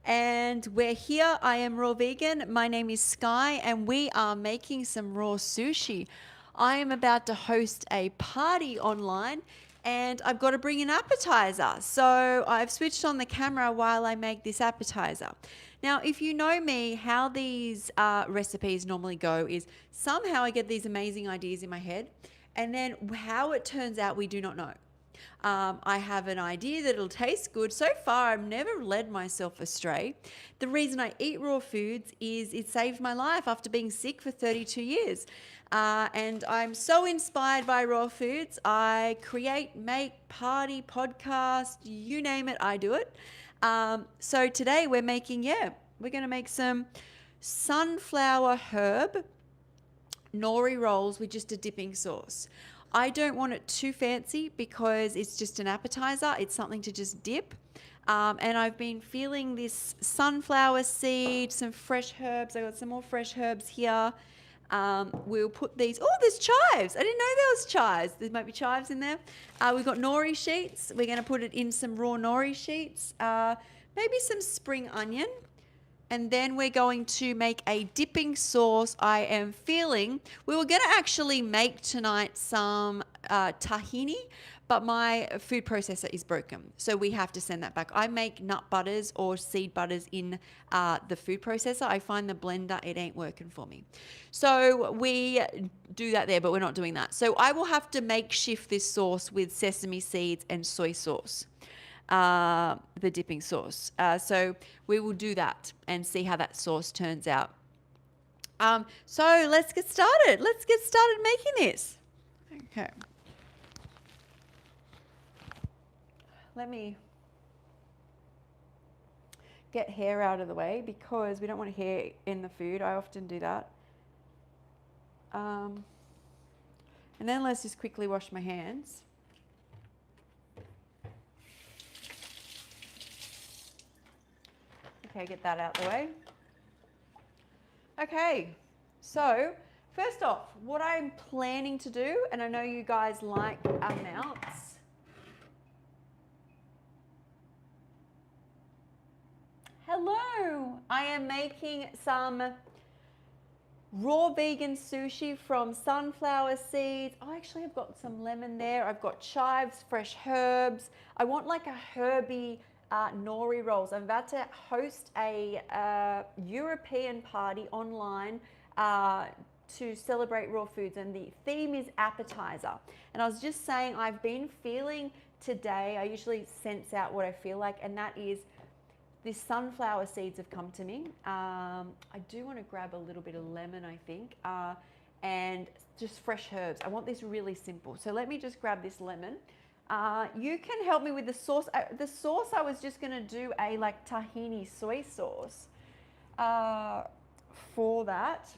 And we're here. I am raw vegan. My name is Sky, and we are making some raw sushi. I am about to host a party online, and I've got to bring an appetizer. So I've switched on the camera while I make this appetizer. Now, if you know me, how these recipes normally go is somehow I get these amazing ideas in my head, and then how it turns out, we do not know. I have an idea that it'll taste good. So far, I've never led myself astray. The reason I eat raw foods is it saved my life after being sick for 32 years. And I'm so inspired by raw foods. I create, make, party, podcast, you name it, I do it. So today we're going to make some sunflower herb nori rolls with just a dipping sauce. I don't want it too fancy because it's just an appetizer. It's something to just dip. And I've been feeling this sunflower seed, some fresh herbs. I got some more fresh herbs here. We'll put these. Oh, there's chives. I didn't know there was chives. There might be chives in there. We've got nori sheets. We're going to put it in some raw nori sheets. Maybe some spring onion. And then we're going to make a dipping sauce. I am feeling, we were going to actually make tonight some tahini, but my food processor is broken. So we have to send that back. I make nut butters or seed butters in the food processor. I find the blender, it ain't working for me. So we do that there, but we're not doing that. So I will have to makeshift this sauce with sesame seeds and soy sauce. The dipping sauce. So we will do that and see how that sauce turns out. So let's get started. Let's get started making this. Okay. Let me get hair out of the way because we don't want hair in the food. I often do that. And then let's just quickly wash my hands. Okay, get that out the way. Okay, so first off, what I'm planning to do, and I know you guys like amounts. Hello, I am making some raw vegan sushi from sunflower seeds. Oh, actually, I've got some lemon there. I've got chives, fresh herbs. I want like a herby nori rolls. I'm about to host a European party online to celebrate raw foods, and the theme is appetizer. And I was just saying, I've been feeling today, I usually sense out what I feel like, and that is these sunflower seeds have come to me. I do want to grab a little bit of lemon, I think, and just fresh herbs. I want this really simple. So let me just grab this lemon. You can help me with the sauce. The sauce, I was just going to do a like Tahini-Soy sauce for that.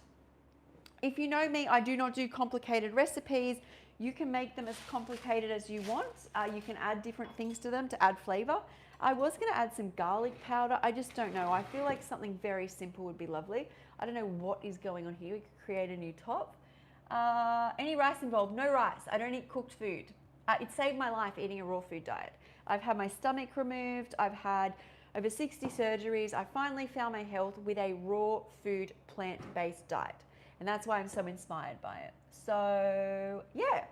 If you know me, I do not do complicated recipes. You can make them as complicated as you want. You can add different things to them to add flavor. I was going to add some garlic powder. I just don't know. I feel like something very simple would be lovely. I don't know what is going on here. We could create a new top. Any rice involved? No rice. I don't eat cooked food. It saved my life eating a raw food diet. I've had my stomach removed. I've had over 60 surgeries. I finally found my health with a raw food, plant-based diet. And that's why I'm so inspired by it. So, yeah.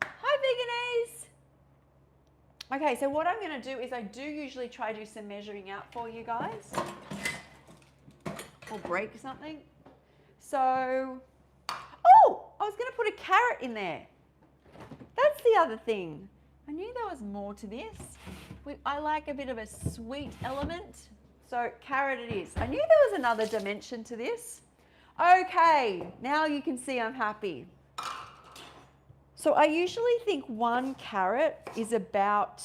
Hi, veganes. Okay, so what I'm going to do is I do usually try to do some measuring out for you guys. Or break something. So, oh, I was going to put a carrot in there. That's the other thing. I knew there was more to this. I like a bit of a sweet element. So carrot it is. I knew there was another dimension to this. Okay, now you can see I'm happy. So I usually think one carrot is about,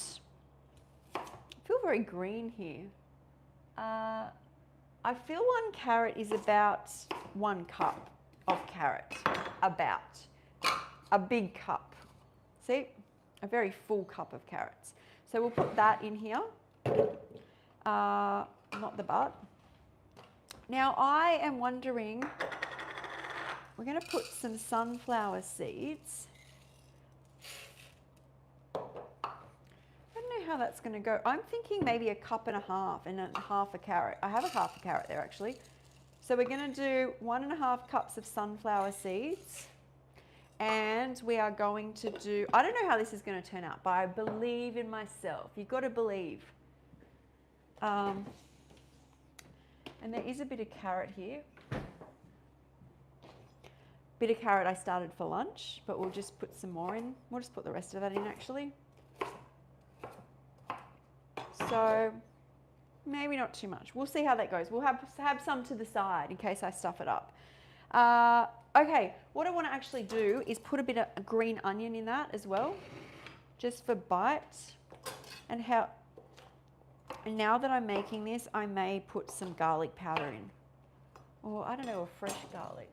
I feel very green here. I feel one carrot is about 1 cup of carrot, about. A big cup. See, a very full cup of carrots. So we'll put that in here, not the butt. Now I am wondering, we're going to put some sunflower seeds. I don't know how that's going to go. I'm thinking maybe a cup and a half and half a carrot. I have a half a carrot there actually. So we're going to do 1.5 cups of sunflower seeds. And we are going to do, I don't know how this is going to turn out, but I believe in myself. You've got to believe. And there is a bit of carrot here. Bit of carrot I started for lunch, but we'll just put some more in. We'll just put the rest of that in actually. So maybe not too much. We'll see how that goes. We'll have some to the side in case I stuff it up. Okay, what I want to actually do is put a bit of green onion in that as well, just for bite. And now that I'm making this, I may put some garlic powder in. Or I don't know, a fresh garlic.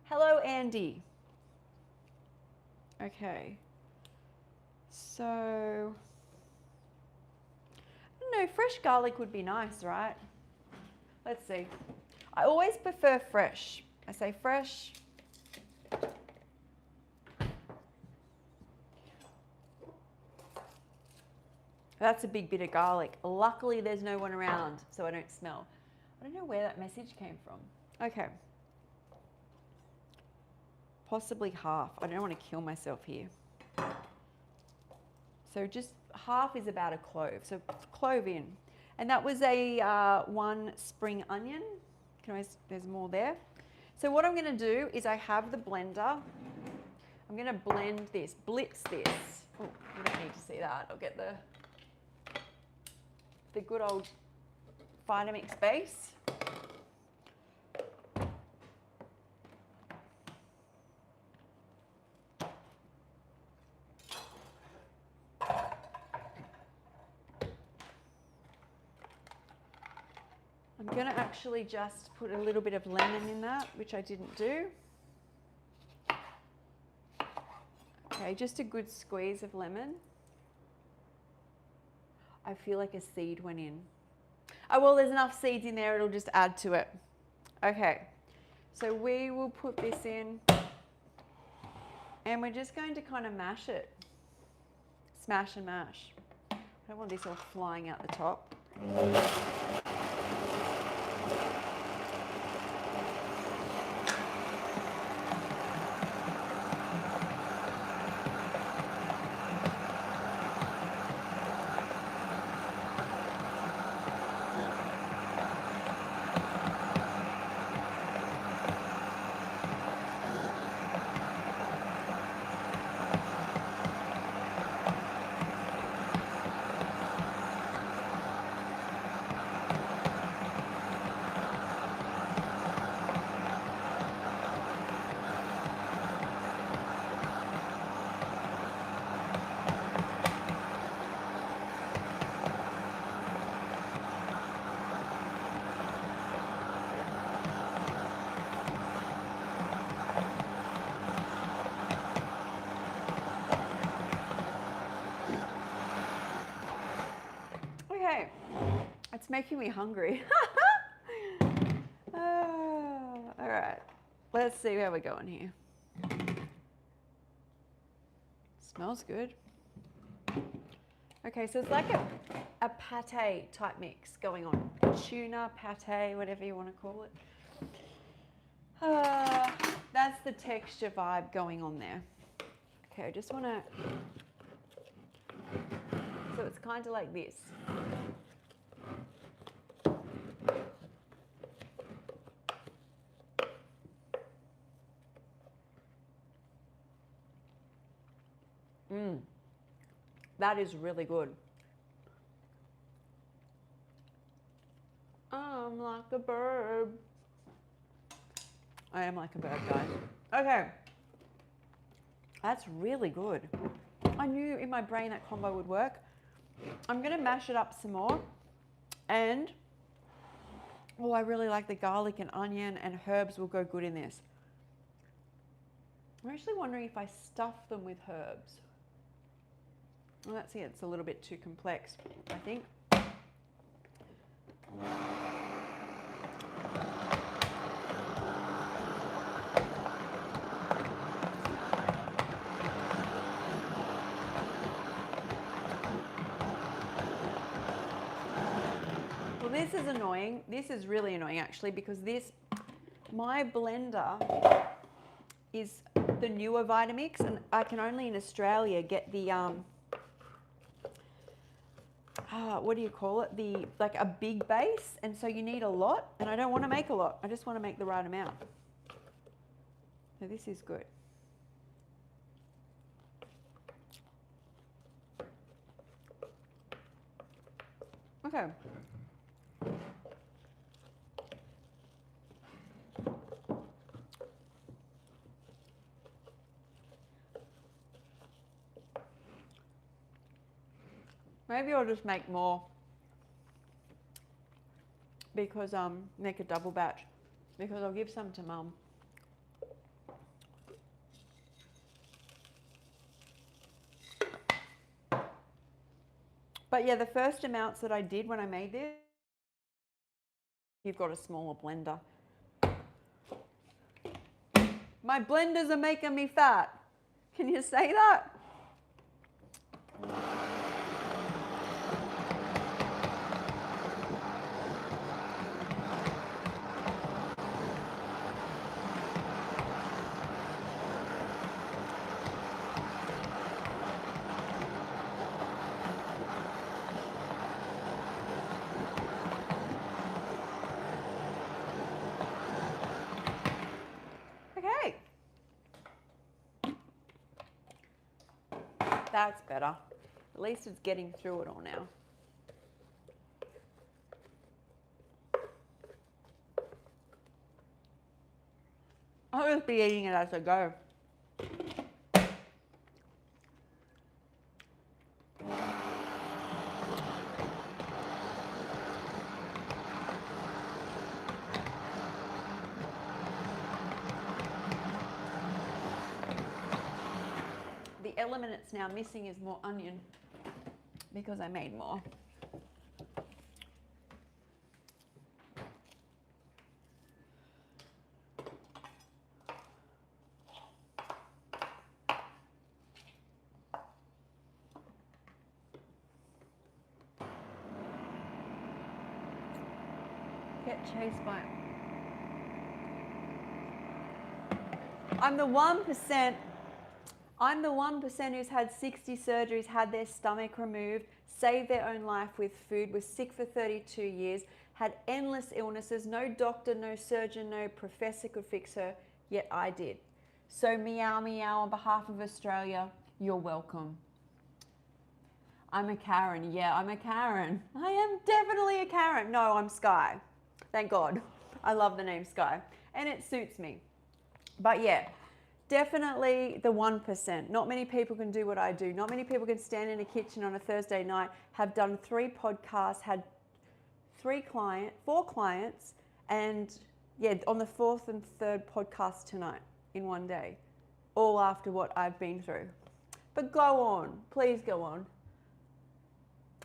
Hello, Andy. Okay. So, I don't know, fresh garlic would be nice, right? Let's see. I always prefer fresh. I say fresh. That's a big bit of garlic. Luckily, there's no one around, so I don't smell. I don't know where that message came from. Okay. Possibly half. I don't want to kill myself here. So just half is about a clove. So clove in. And that was a 1 spring onion. There's more there. So what I'm going to do is I have the blender. I'm going to blend this, blitz this. Oh, you don't need to see that. I'll get the good old Vitamix base. I'm going to actually just put a little bit of lemon in that, which I didn't do. Okay, just a good squeeze of lemon. I feel like a seed went in. Oh, well, there's enough seeds in there, it'll just add to it. Okay, so we will put this in and we're just going to kind of mash it. Smash and mash. I don't want this all flying out the top. Okay, it's making me hungry. All right, let's see how we're going here. Smells good. Okay, so it's like a pate type mix going on. Tuna, pate, whatever you want to call it. That's the texture vibe going on there. Okay, I just want to, so it's kind of like this. That is really good. I'm like a bird. I am like a bird, guys. Okay. That's really good. I knew in my brain that combo would work. I'm going to mash it up some more. And, oh, I really like the garlic and onion and herbs will go good in this. I'm actually wondering if I stuff them with herbs. Well, that's it. It's a little bit too complex, I think. This is annoying. This is really annoying actually, because my blender is the newer Vitamix, and I can only in Australia get the what do you call it? Like a big base, and so you need a lot, and I don't want to make a lot. I just want to make the right amount. So this is good. Okay. Maybe I'll just make more, because make a double batch, because I'll give some to Mum. But yeah, the first amounts that I did when I made this, you've got a smaller blender. My blenders are making me fat. Can you say that? Okay. That's better. At least it's getting through it all now. I'll just be eating it as I go. The element it's now missing is more onion, because I made more. Get chased by it. I'm the 1%. I'm the 1% who's had 60 surgeries, had their stomach removed, saved their own life with food, was sick for 32 years, had endless illnesses, no doctor, no surgeon, no professor could fix her, yet I did. So meow meow on behalf of Australia, you're welcome. I'm a Karen. Yeah, I'm a Karen. I am definitely a Karen. No, I'm Sky. Thank God. I love the name Sky, and it suits me. But yeah, definitely the 1%. Not many people can do what I do. Not many people can stand in a kitchen on a Thursday night, have done 3 podcasts, had 4 clients, and yeah, on the 4th and 3rd podcast tonight in one day, all after what I've been through. But go on, please go on.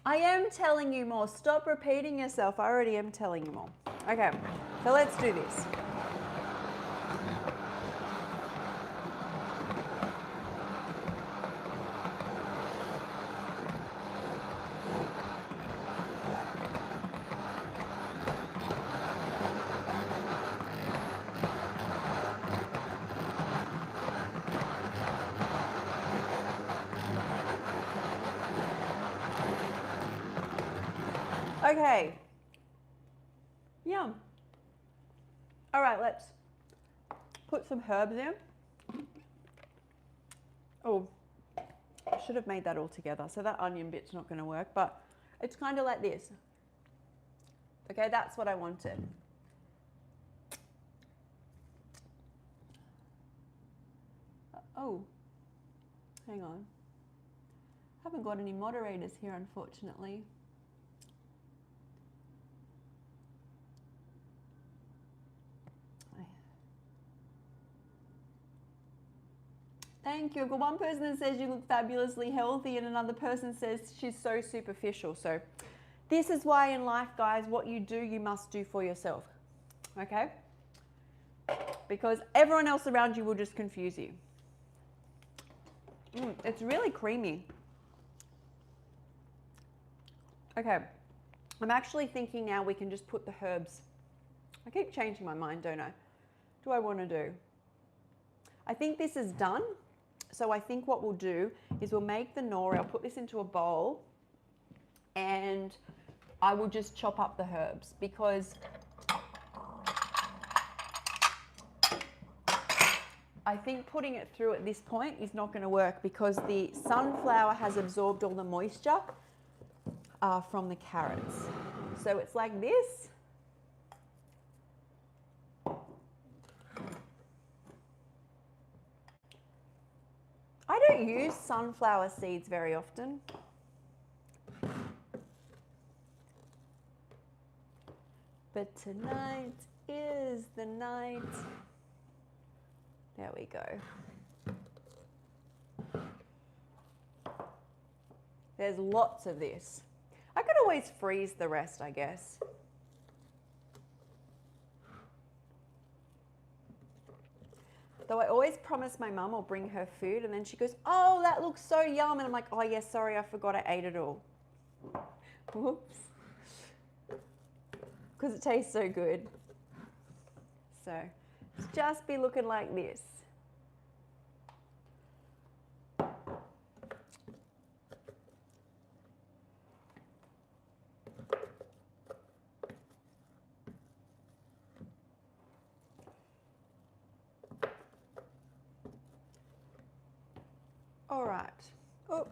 I am telling you more. Stop repeating yourself. I already am telling you more. Okay, so let's do this. Okay. Yum. All right, let's put some herbs in. Oh, I should have made that all together. So that onion bit's not going to work, but it's kind of like this. Okay, that's what I wanted. Oh, hang on. Haven't got any moderators here, unfortunately. Thank you. I've got one person that says you look fabulously healthy, and another person says she's so superficial. So this is why in life, guys, what you do, you must do for yourself. Okay? Because everyone else around you will just confuse you. It's really creamy. Okay. I'm actually thinking now we can just put the herbs. I keep changing my mind, don't I? What do I want to do? I think this is done. So I think what we'll do is we'll make the nori. I'll put this into a bowl and I will just chop up the herbs because I think putting it through at this point is not going to work because the sunflower has absorbed all the moisture from the carrots. So it's like this. I don't use sunflower seeds very often. But tonight is the night. There we go. There's lots of this. I could always freeze the rest, I guess. Though I always promise my mum I'll bring her food and then she goes, oh, that looks so yum. And I'm like, oh yeah, sorry, I forgot I ate it all. Whoops. Because it tastes so good. So just be looking like this. All right. Oh.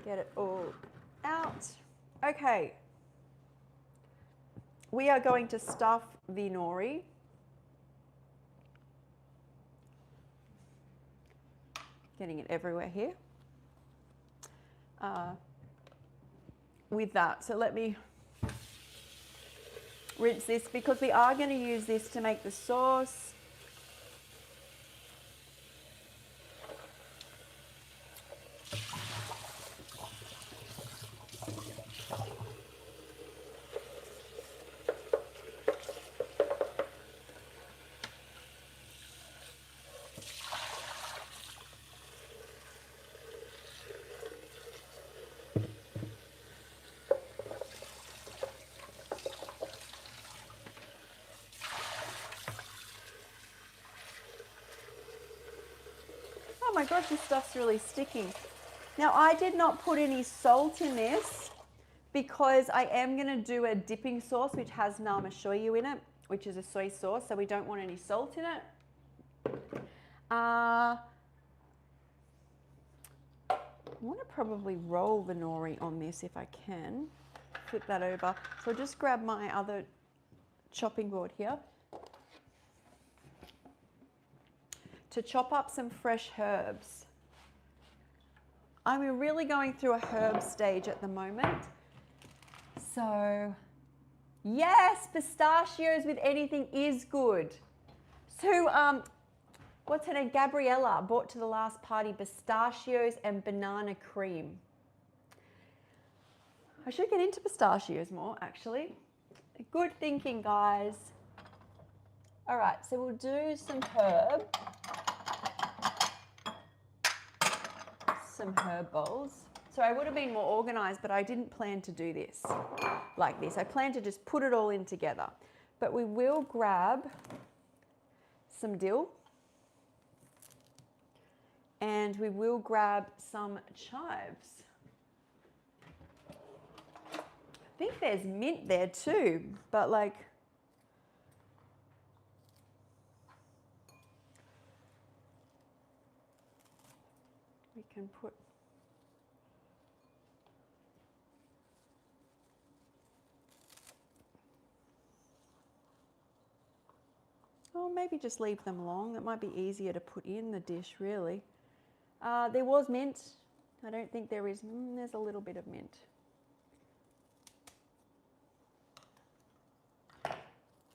Get it all out. Okay. We are going to stuff the nori. Getting it everywhere here. With that. So let me rinse this because we are going to use this to make the sauce. Oh my gosh, this stuff's really sticky. Now I did not put any salt in this because I am going to do a dipping sauce which has nama-shoyu in it, which is a soy sauce, so we don't want any salt in it. I want to probably roll the nori on this if I can. Flip that over. So I'll just grab my other chopping board here to chop up some fresh herbs. I'm really going through a herb stage at the moment. So, yes, pistachios with anything is good. So, what's her name? Gabriella brought to the last party pistachios and banana cream. I should get into pistachios more, actually. Good thinking, guys. All right, so we'll do some herb bowls. So I would have been more organized, but I didn't plan to do this like this. I planned to just put it all in together. But we will grab some dill and we will grab some chives. I think there's mint there too, but like, we can put or maybe just leave them long. That might be easier to put in the dish, really. There was mint. I don't think there is. There's a little bit of mint.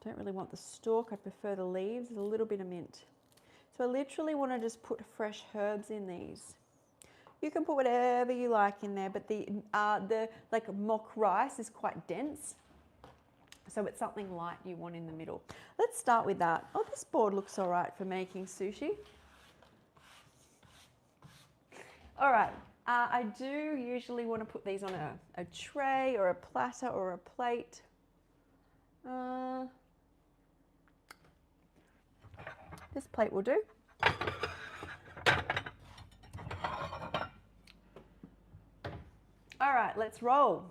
Don't really want the stalk. I prefer the leaves. There's a little bit of mint. So I literally want to just put fresh herbs in these. You can put whatever you like in there, but the like mock rice is quite dense. So it's something light you want in the middle. Let's start with that. Oh, this board looks all right for making sushi. All right, I do usually want to put these on a tray or a platter or a plate. This plate will do. All right, let's roll.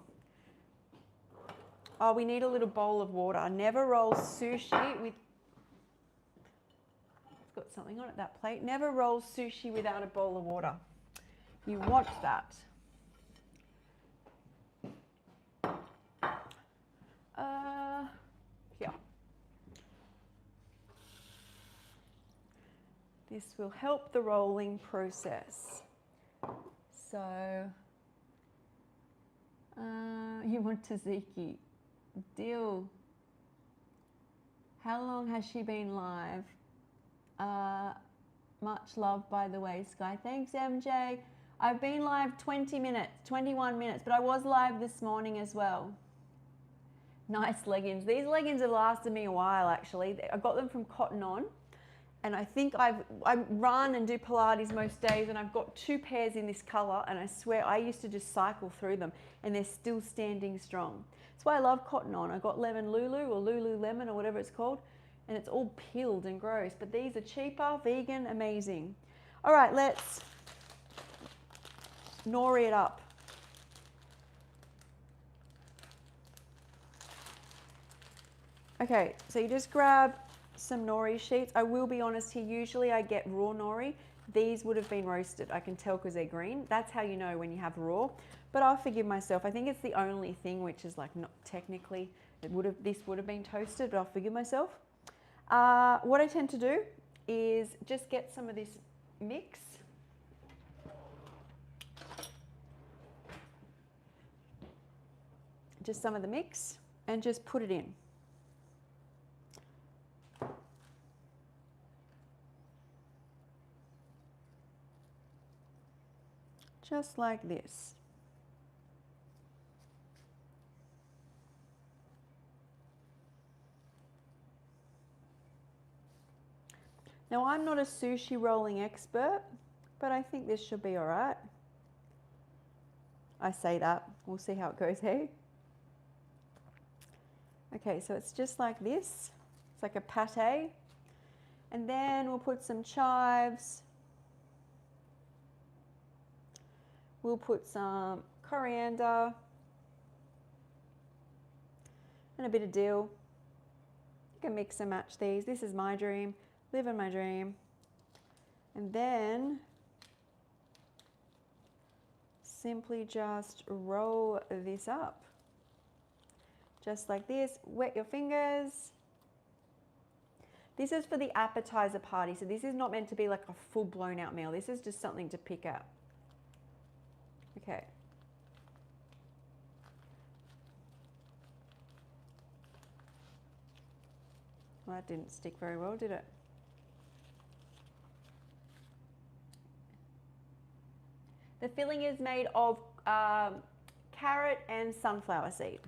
Oh, we need a little bowl of water. Never roll sushi with... It's got something on it, that plate. Never roll sushi without a bowl of water. You want that. Here. This will help the rolling process. So, you want tzatziki. Deal. How long has she been live? Much love, by the way, Sky. Thanks, MJ. I've been live 20 minutes, 21 minutes, but I was live this morning as well. Nice leggings. These leggings have lasted me a while, actually. I got them from Cotton On, and I think I run and do Pilates most days, and I've got 2 pairs in this color, and I swear I used to just cycle through them, and they're still standing strong. That's why I love Cotton On. I got Lemon Lulu or Lululemon or whatever it's called, and it's all peeled and gross, but these are cheaper, vegan, amazing. All right, let's nori it up. Okay, so you just grab some nori sheets. I will be honest here, usually I get raw nori. These would have been roasted, I can tell because they're green. That's how you know when you have raw, but I'll forgive myself. I think it's the only thing which is like not technically, this would have been toasted, but I'll forgive myself. What I tend to do is just get some of this mix. Just some of the mix and just put it in. Just like this. Now, I'm not a sushi rolling expert, but I think this should be all right. I say that. We'll see how it goes, hey? Okay, so it's just like this. It's like a pate. And then we'll put some chives. We'll put some coriander and a bit of dill. You can mix and match these. This is my dream, living my dream. And then simply just roll this up. Just like this, wet your fingers. This is for the appetizer party, so this is not meant to be like a full blown out meal. This is just something to pick up. Okay. Well, that didn't stick very well, did it? The filling is made of carrot and sunflower seed.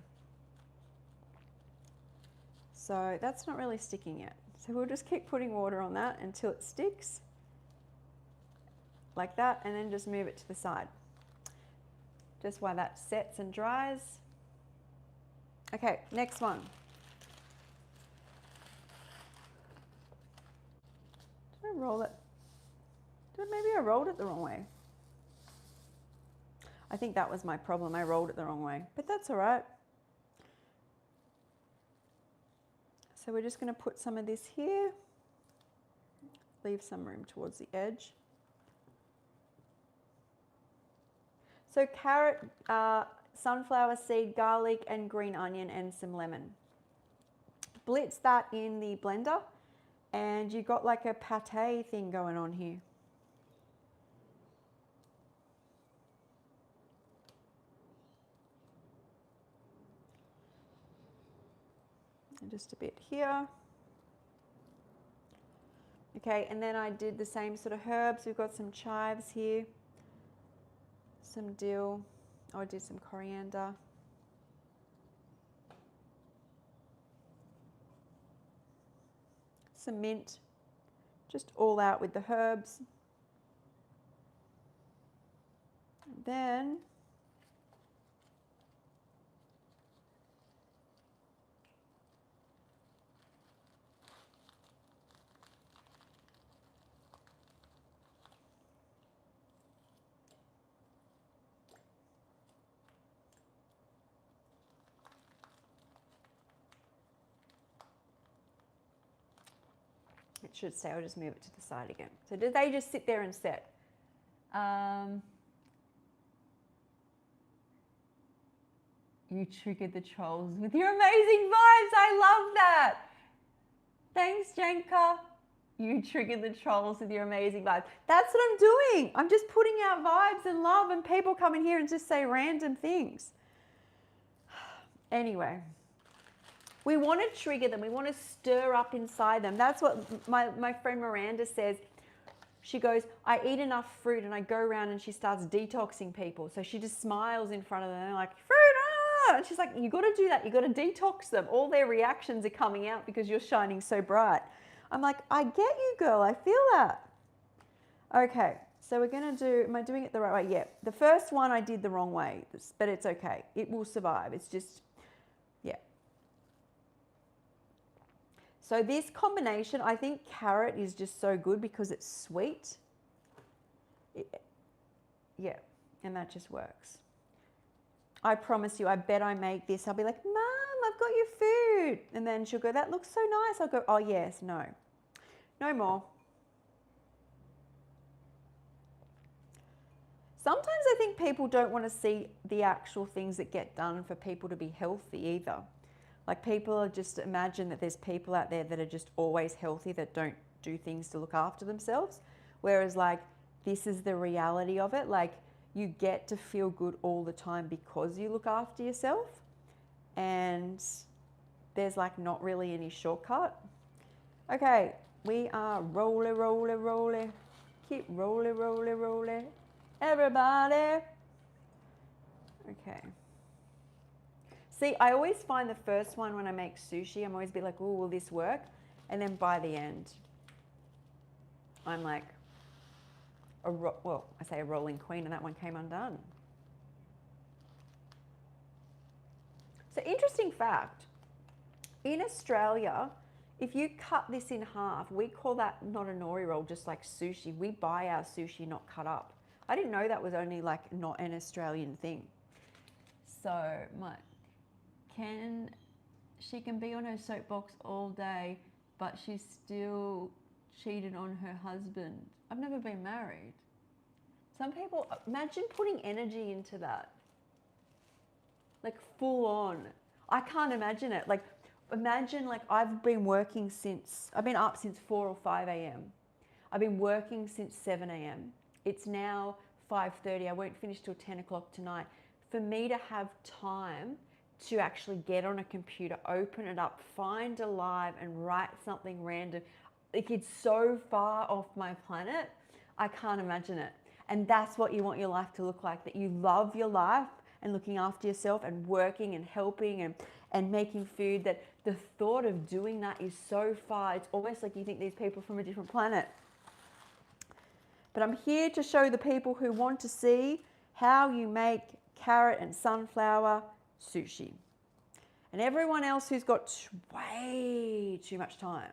So that's not really sticking yet. So we'll just keep putting water on that until it sticks. Like that, and then just move it to the side. Just while that sets and dries. Okay, next one. Did I roll it? Maybe I rolled it the wrong way. I think that was my problem. I rolled it the wrong way, but that's all right. So we're just going to put some of this here. Leave some room towards the edge. So carrot, sunflower seed, garlic, and green onion, and some lemon. Blitz that in the blender, and you've got like a pate thing going on here. And just a bit here. Okay, and then I did the same sort of herbs. We've got some chives here, some dill. Oh, I did some coriander. Some mint, just all out with the herbs. And Then it should say, I'll just move it to the side again. So do they just sit there and set? You triggered the trolls with your amazing vibes. I love that. Thanks, Jenka. You triggered the trolls with your amazing vibes. That's what I'm doing. I'm just putting out vibes and love, and people come in here and just say random things. Anyway, we want to trigger them. We want to stir up inside them. That's what my friend Miranda says. She goes, I eat enough fruit, and I go around and she starts detoxing people. So she just smiles in front of them like, fruit, ah! And she's like, you got to do that. You got to detox them. All their reactions are coming out because you're shining so bright. I'm like, I get you, girl. I feel that. Okay, so we're going to do, am I doing it the right way? Yeah. The first one I did the wrong way, but it's okay. It will survive. It's just, yeah. So this combination, I think carrot is just so good because it's sweet. Yeah, and that just works. I promise you, I bet I make this. I'll be like, Mom, I've got your food. And then she'll go, that looks so nice. I'll go, oh yes, no. No more. Sometimes I think people don't want to see the actual things that get done for people to be healthy either. Like people just imagine that there's people out there that are just always healthy that don't do things to look after themselves. Whereas like this is the reality of it. Like you get to feel good all the time because you look after yourself. And there's like not really any shortcut. Okay, we are rolling. Keep rolling. Everybody. Okay. See, I always find the first one when I make sushi, I'm always be like, oh, will this work? And then by the end, I'm like, I say a rolling queen, and that one came undone. So interesting fact, in Australia, if you cut this in half, we call that not a nori roll, just like sushi. We buy our sushi not cut up. I didn't know that was only like not an Australian thing. So she can be on her soapbox all day, but she still cheated on her husband. I've never been married. Some people, imagine putting energy into that. Like full on. I can't imagine it. Like imagine like I've been up since 4 or 5 a.m. I've been working since 7 a.m. It's now 5:30. I won't finish till 10 o'clock tonight. For me to have time to actually get on a computer, open it up, find a live and write something random. Like it's so far off my planet, I can't imagine it. And that's what you want your life to look like, that you love your life and looking after yourself and working and helping and making food, that the thought of doing that is so far. It's almost like you think these people are from a different planet. But I'm here to show the people who want to see how you make carrot and sunflower sushi. And everyone else who's got way too much time,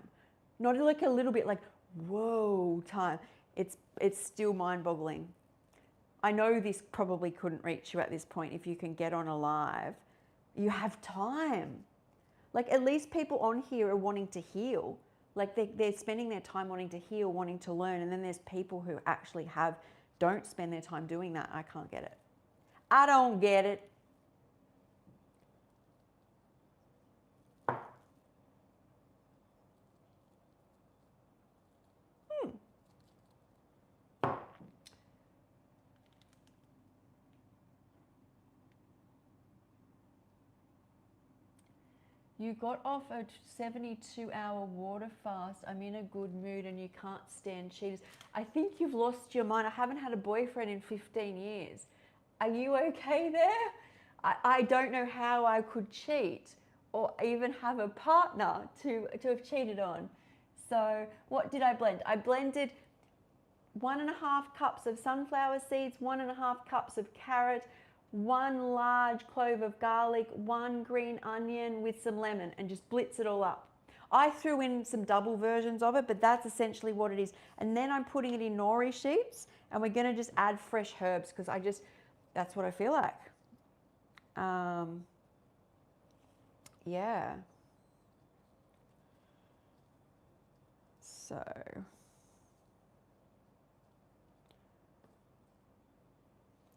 not like a little bit, like, whoa, time. It's still mind-boggling. I know this probably couldn't reach you at this point if you can get on a live. You have time. Like at least people on here are wanting to heal. Like they're spending their time wanting to heal, wanting to learn. And then there's people who actually don't spend their time doing that. I can't get it. I don't get it. You got off a 72-hour water fast. I'm in a good mood and you can't stand cheaters. I think you've lost your mind. I haven't had a boyfriend in 15 years. Are you okay there? I don't know how I could cheat or even have a partner to have cheated on. So what did I blend? I blended 1.5 cups of sunflower seeds, 1.5 cups of carrot, 1 large clove of garlic, 1 green onion with some lemon, and just blitz it all up. I threw in some double versions of it, but that's essentially what it is. And then I'm putting it in nori sheets, and we're gonna just add fresh herbs because that's what I feel like. Yeah. So.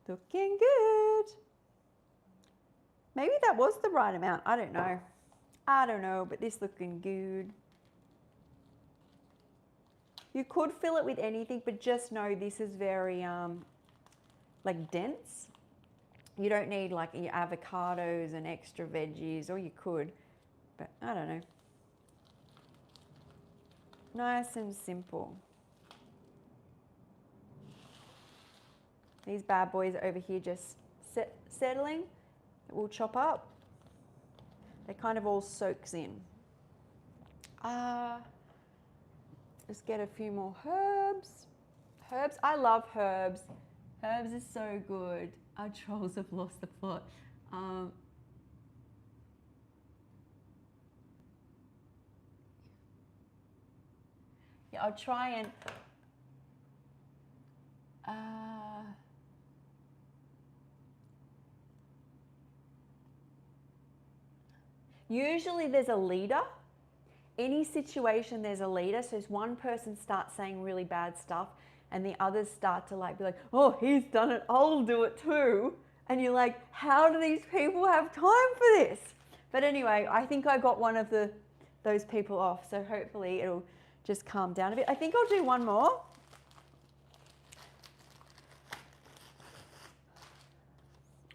Looking good. Maybe that was the right amount. I don't know. I don't know, but this looking good. You could fill it with anything, but just know this is very like dense. You don't need like your avocados and extra veggies, or you could, but I don't know. Nice and simple. These bad boys over here just settling. We'll chop up. They kind of all soaks in. Just get a few more herbs. Herbs, I love herbs. Herbs is so good. Our trolls have lost the plot. Yeah, I'll try and usually there's a leader. Any situation there's a leader. So if one person starts saying really bad stuff and the others start to be like, oh, he's done it, I'll do it too. And you're like, how do these people have time for this? But anyway, I think I got one of those people off. So hopefully it'll just calm down a bit. I think I'll do one more.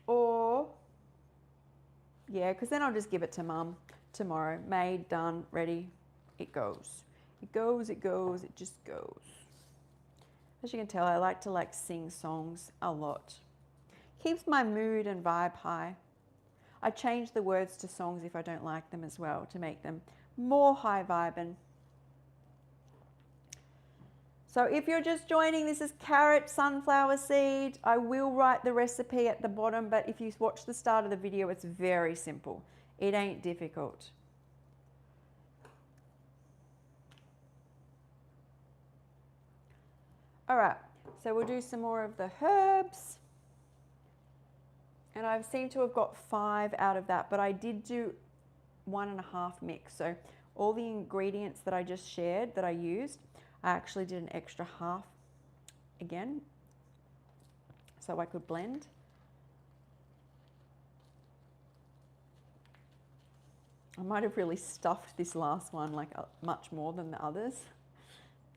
Or, yeah, because then I'll just give it to Mum tomorrow. Made, done, ready, it goes. It goes, it goes, it just goes. As you can tell, I like to sing songs a lot. Keeps my mood and vibe high. I change the words to songs if I don't like them as well to make them more high vibing. So if you're just joining, this is carrot, sunflower seed. I will write the recipe at the bottom, but if you watch the start of the video, it's very simple. It ain't difficult. All right, so we'll do some more of the herbs. And I seem to have got 5 out of that, but I did do 1.5 mix. So all the ingredients that I just shared that I used, I actually did an extra half again, so I could blend. I might have really stuffed this last one much more than the others.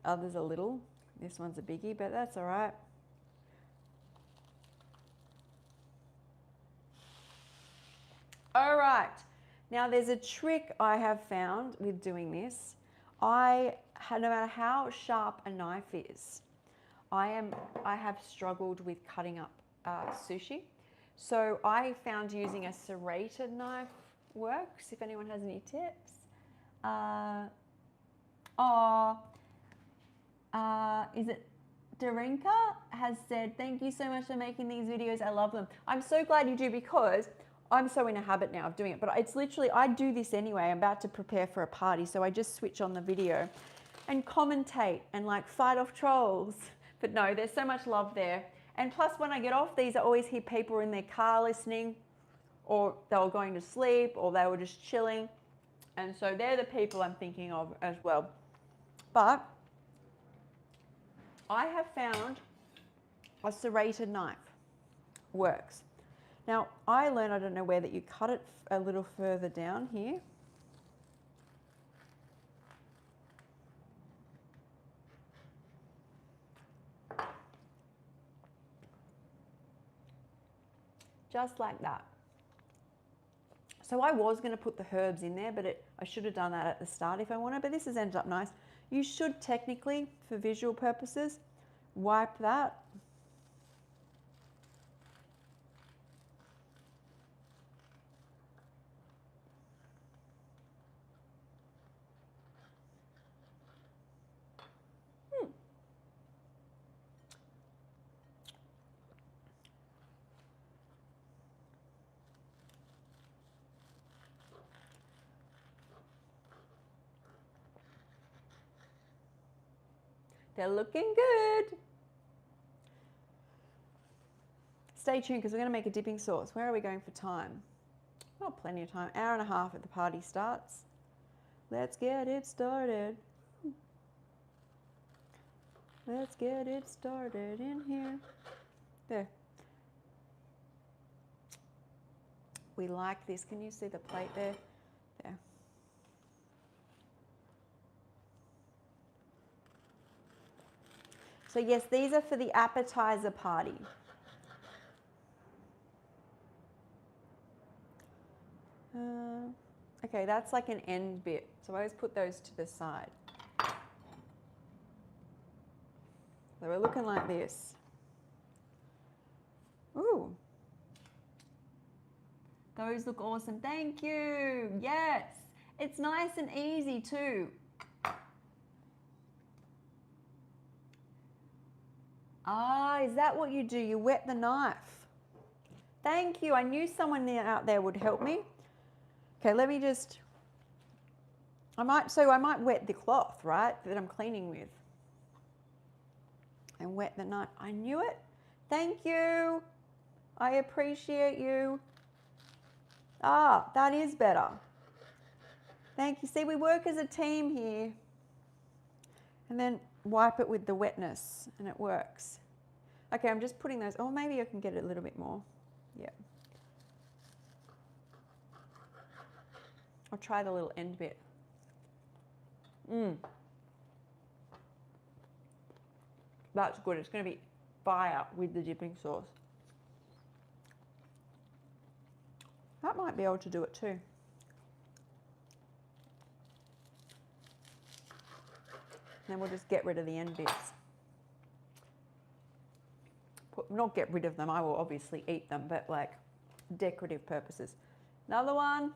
Others a little. This one's a biggie, but that's all right. All right, now there's a trick I have found with doing this. No matter how sharp a knife is, I have struggled with cutting up sushi. So I found using a serrated knife works, if anyone has any tips. Is it Darinka has said, thank you so much for making these videos. I love them. I'm so glad you do because I'm so in a habit now of doing it. But it's literally, I do this anyway. I'm about to prepare for a party. So I just switch on the video and commentate and fight off trolls. But no, there's so much love there. And plus when I get off these, I always hear people in their car listening, or they were going to sleep, or they were just chilling. And so they're the people I'm thinking of as well. But I have found a serrated knife works. Now I learned, I don't know where, that you cut it a little further down here. Just like that. So I was going to put the herbs in there, but I should have done that at the start if I wanted, but this has ended up nice. You should technically, for visual purposes, wipe that. They're looking good. Stay tuned because we're going to make a dipping sauce. Where are we going for time? Oh, plenty of time. Hour and a half at the party starts. Let's get it started. Let's get it started in here. There. We like this. Can you see the plate there? There. So yes, these are for the appetizer party. Okay, that's like an end bit. So I always put those to the side. So we're looking like this. Ooh. Those look awesome. Thank you. Yes. It's nice and easy too. Ah, is that what you do? You wet the knife. Thank you. I knew someone out there would help me. Okay, let me just, I might wet the cloth, right, that I'm cleaning with. And wet the knife. I knew it. Thank you. I appreciate you. Ah, that is better. Thank you. See, we work as a team here. And then wipe it with the wetness and it works. Okay, I'm just putting those, oh, maybe I can get it a little bit more. Yeah. I'll try the little end bit. That's good. It's going to be fire with the dipping sauce. That might be able to do it too. Then we'll just get rid of the end bits. Not get rid of them, I will obviously eat them, but like decorative purposes. Another one.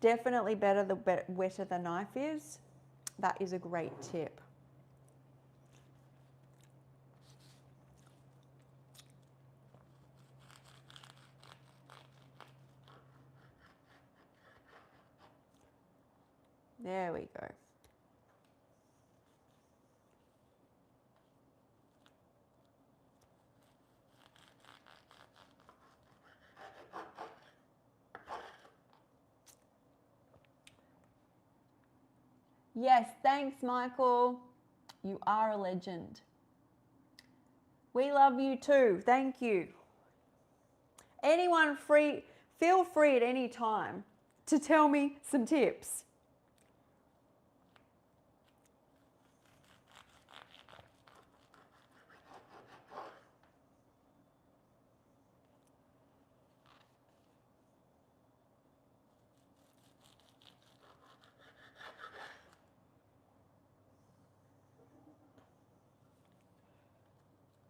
Definitely better the wetter the knife is. That is a great tip. There we go. Yes, thanks, Michael. You are a legend. We love you too. Thank you. Anyone free, feel free at any time to tell me some tips.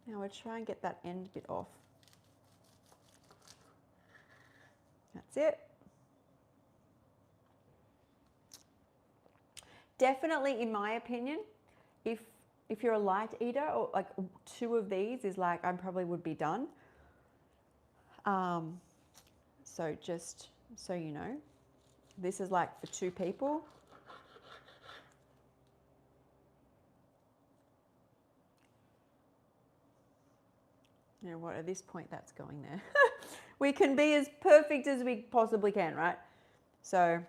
Now we'll try and get that end bit off. That's it. Definitely, in my opinion, if you're a light eater, or like 2 of these is like I probably would be done. So just so you know, this is like for 2 people. You know what, at this point that's going there. We can be as perfect as we possibly can, right? So,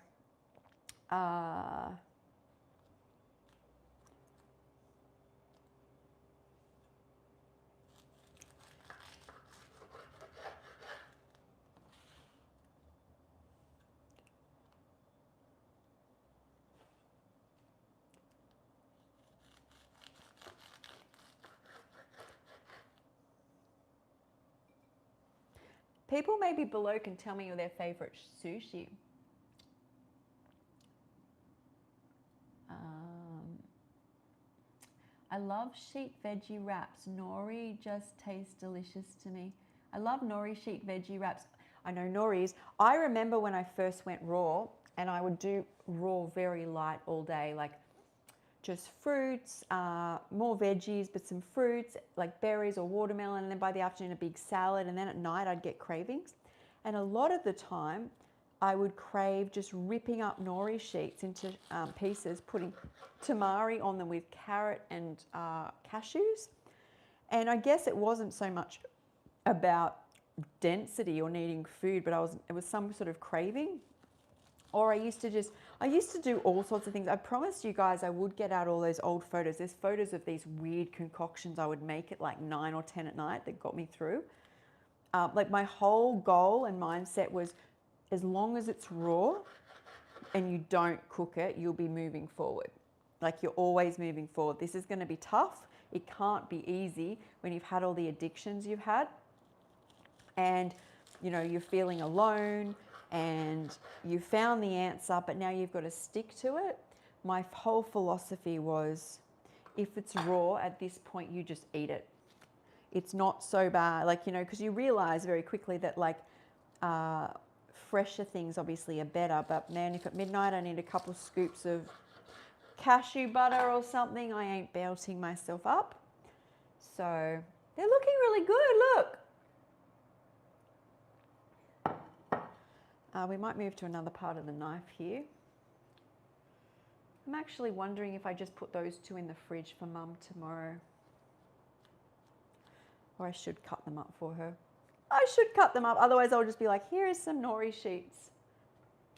people maybe below can tell me their favorite sushi. I love sheet veggie wraps. Nori just tastes delicious to me. I love nori sheet veggie wraps. I know noris. I remember when I first went raw, and I would do raw very light all day, like just fruits, more veggies, but some fruits like berries or watermelon. And then by the afternoon, a big salad. And then at night, I'd get cravings. And a lot of the time, I would crave just ripping up nori sheets into pieces, putting tamari on them with carrot and cashews. And I guess it wasn't so much about density or needing food, but it was some sort of craving. Or I used to do all sorts of things. I promised you guys I would get out all those old photos. There's photos of these weird concoctions I would make at like 9 or 10 at night that got me through. Like my whole goal and mindset was, as long as it's raw and you don't cook it, you'll be moving forward. Like you're always moving forward. This is going to be tough. It can't be easy when you've had all the addictions you've had. And, you know, you're feeling alone and you found the answer, but now you've got to stick to it. My whole philosophy was, if it's raw at this point, you just eat it. It's not so bad, like, you know, because you realize very quickly that like fresher things obviously are better, but man, if at midnight I need a couple of scoops of cashew butter or something, I ain't belting myself up. So they're looking really good, look. We might move to another part of the knife here. I'm actually wondering if I just put those two in the fridge for Mum tomorrow. Or I should cut them up for her. I should cut them up, otherwise I'll just be like, here is some nori sheets.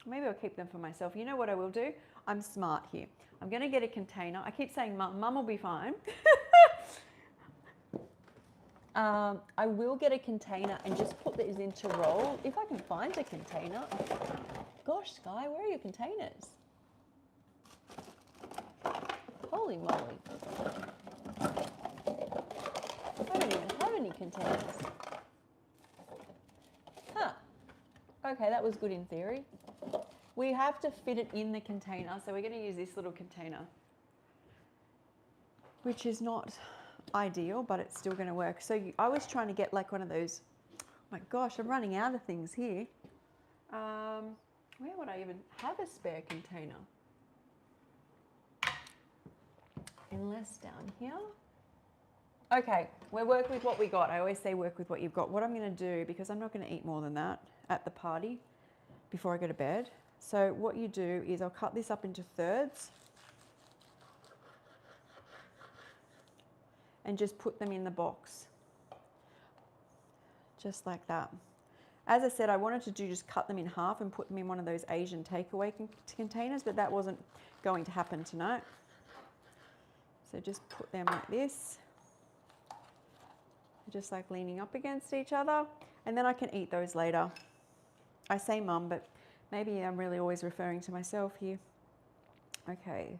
Maybe I'll keep them for myself. You know what I will do? I'm smart here. I'm going to get a container. I keep saying Mum will be fine. I will get a container and just put these into roll. If I can find a container. Gosh, Sky, where are your containers? Holy moly. I don't even have any containers. Huh. Okay, that was good in theory. We have to fit it in the container, so we're going to use this little container, which is not ideal, but it's still going to work. So I was trying to get like one of those, oh my gosh, I'm running out of things here. Where would I even have a spare container? Unless down here. Okay, we'll work with what we got. I always say work with what you've got. What I'm going to do, because I'm not going to eat more than that at the party before I go to bed. So what you do is I'll cut this up into thirds and just put them in the box, just like that. As I said, I wanted to just cut them in half and put them in one of those Asian takeaway containers, but that wasn't going to happen tonight. So just put them like this, just like leaning up against each other, and then I can eat those later. I say Mum, but maybe I'm really always referring to myself here. Okay.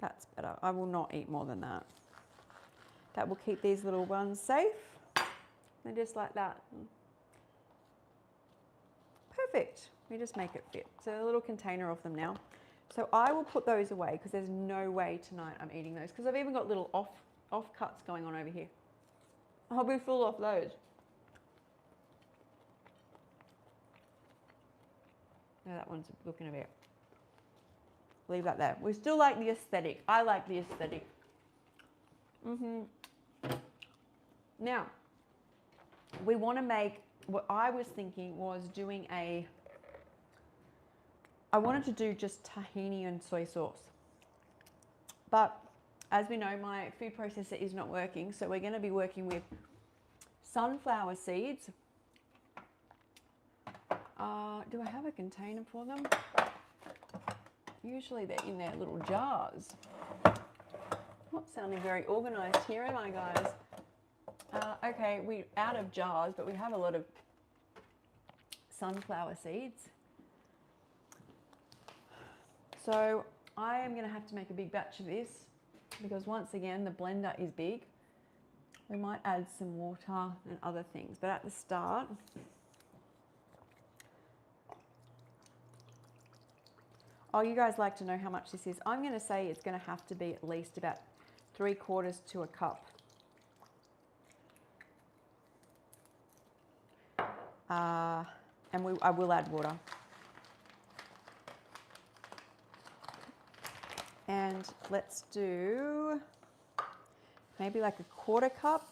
That's better. I will not eat more than that. That will keep these little ones safe. And just like that. Perfect. We just make it fit. So a little container of them now. So I will put those away because there's no way tonight I'm eating those, because I've even got little off cuts going on over here. I'll be full of those. No, that one's looking a bit. Leave that there. We still like the aesthetic. I like the aesthetic. Now, we want to make, what I was thinking was doing I wanted to do just tahini and soy sauce. But as we know, my food processor is not working, so we're going to be working with sunflower seeds. Do I have a container for them? Usually they're in their little jars. Not sounding very organized here, am I, guys? Okay, we're out of jars, but we have a lot of sunflower seeds. So I am going to have to make a big batch of this, because once again, the blender is big. We might add some water and other things, but at the start, oh, you guys like to know how much this is. I'm going to say it's going to have to be at least about 3/4 to a cup. And I will add water. And let's do maybe like a 1/4 cup.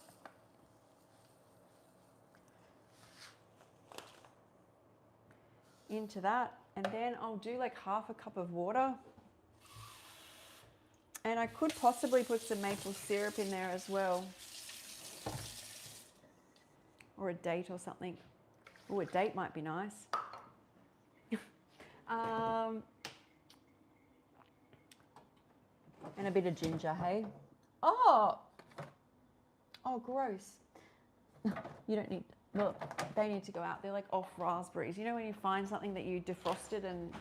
Into that, and then I'll do like 1/2 cup of water. And I could possibly put some maple syrup in there as well. Or a date or something. Oh, a date might be nice. And a bit of ginger, hey? Oh, gross. You don't need, look, they need to go out. They're like off raspberries. You know when you find something that you defrosted and,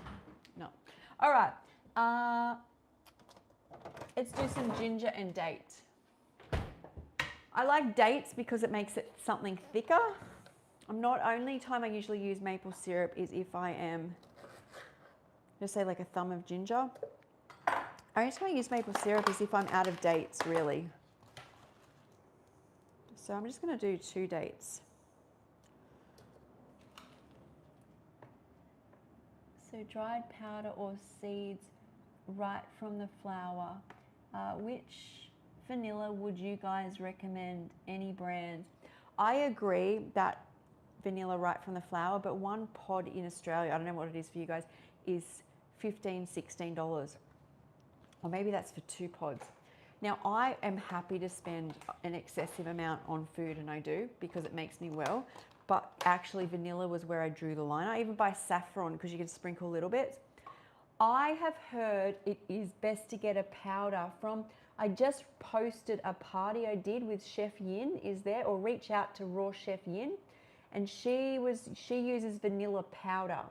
no. All right, let's do some ginger and date. I like dates because it makes it something thicker. Only time I usually use maple syrup is if I am, just say like a thumb of ginger. Only time I use maple syrup is if I'm out of dates, really. So I'm just going to do 2 dates. So dried powder or seeds right from the flower. Which vanilla would you guys recommend? Any brands? I agree that vanilla right from the flower, but 1 pod in Australia, I don't know what it is for you guys, is $15, $16. Or maybe that's for 2 pods. Now, I am happy to spend an excessive amount on food, and I do, because it makes me well. But actually, vanilla was where I drew the line. I even buy saffron because you can sprinkle a little bit. I have heard it is best to get a powder from, I just posted a party I did with Chef Yin, is there, or reach out to Raw Chef Yin. And she uses vanilla powder,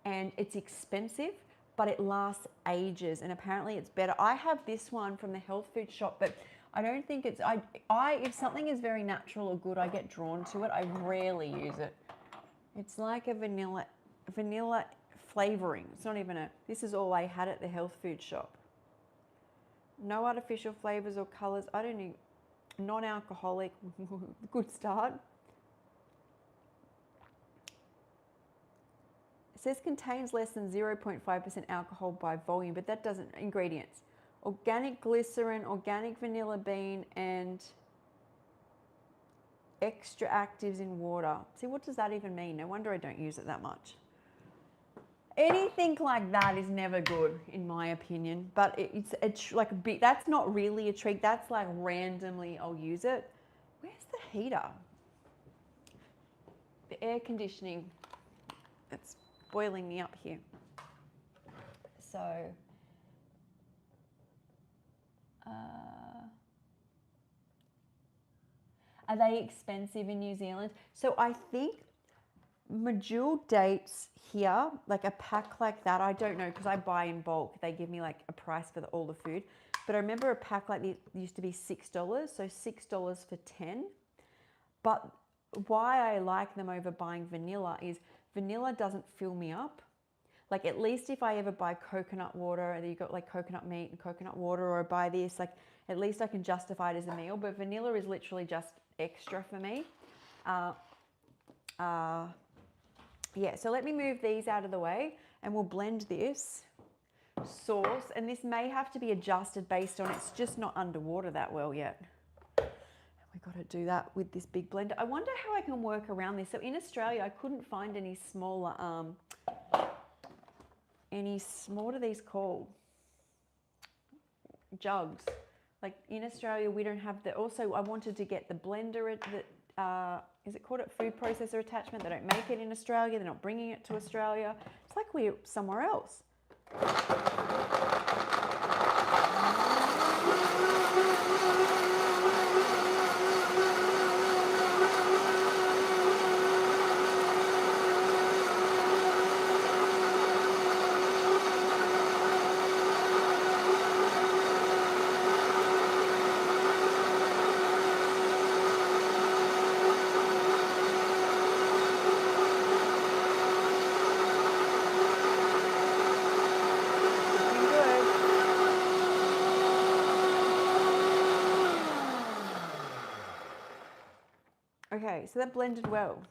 and it's expensive, but it lasts ages, and apparently it's better. I have this one from the health food shop, but I don't think it's, if something is very natural or good, I get drawn to it. I rarely use it. It's like a vanilla flavoring. It's not even this is all I had at the health food shop. No artificial flavors or colors. I don't need, non-alcoholic, good start. It says contains less than 0.5% alcohol by volume, but that doesn't, ingredients. Organic glycerin, organic vanilla bean, and extra actives in water. See, what does that even mean? No wonder I don't use it that much. Anything like that is never good, in my opinion, but it's like a bit, that's not really a treat. That's like randomly I'll use it. Where's the heater? The air conditioning, it's boiling me up here. So, are they expensive in New Zealand? So I think Medjool dates here, like a pack like that, I don't know because I buy in bulk. They give me like a price for all the food. But I remember a pack like this used to be $6, so $6 for 10. But why I like them over buying vanilla is vanilla doesn't fill me up. Like at least if I ever buy coconut water, you got like coconut meat and coconut water, or buy this, like at least I can justify it as a meal. But vanilla is literally just extra for me. Yeah, so let me move these out of the way and we'll blend this sauce. And this may have to be adjusted based on it's just not underwater that well yet. We've got to do that with this big blender. I wonder how I can work around this. So in Australia, I couldn't find any smaller, what are these called? Jugs. Like in Australia, we don't have also I wanted to get the blender, is it called a food processor attachment? They don't make it in Australia. They're not bringing it to Australia. It's like we're somewhere else. Okay, so that blended well.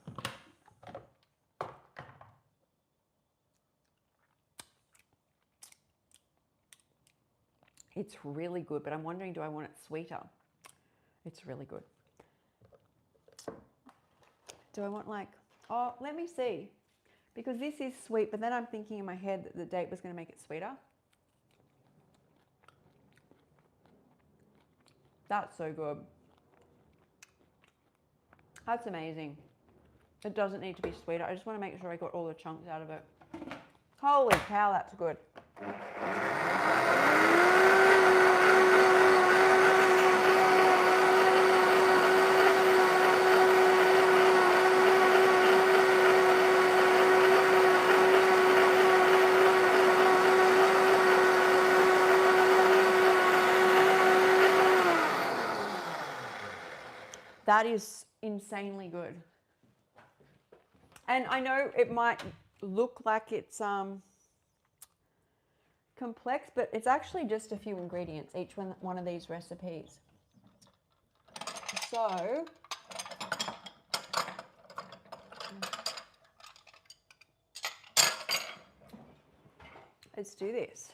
It's really good, but I'm wondering, do I want it sweeter? It's really good. Do I want like, oh, let me see. Because this is sweet, but then I'm thinking in my head that the date was going to make it sweeter. That's so good. That's amazing. It doesn't need to be sweeter. I just want to make sure I got all the chunks out of it. Holy cow, that's good. That is insanely good. And I know it might look like it's complex, but it's actually just a few ingredients, each one of these recipes. So let's do this.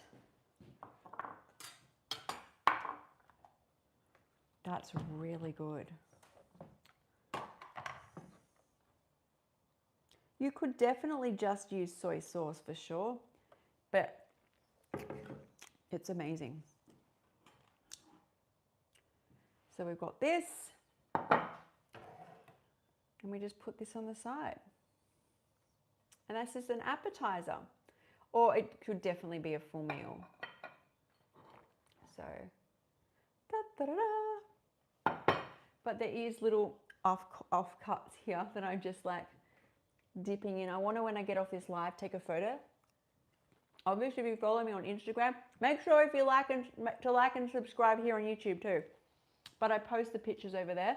That's really good. You could definitely just use soy sauce for sure, but it's amazing. So we've got this, and we just put this on the side. And that's just an appetizer, or it could definitely be a full meal. So, but there is little off cuts here that I'm just like dipping in. I want to, when I get off this live, take a photo. Obviously, if you follow me on Instagram, make sure if you like and subscribe here on YouTube too. But I post the pictures over there.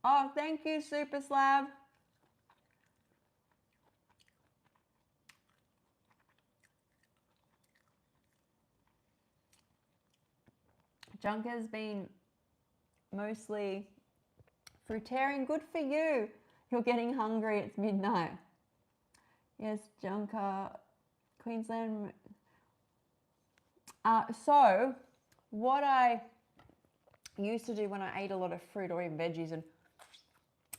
Oh, thank you, Super Slab. Junk has been mostly fruitarian. Good for you. You're getting hungry. It's midnight. Yes, Junker, Queensland. So what I used to do when I ate a lot of fruit or even veggies, and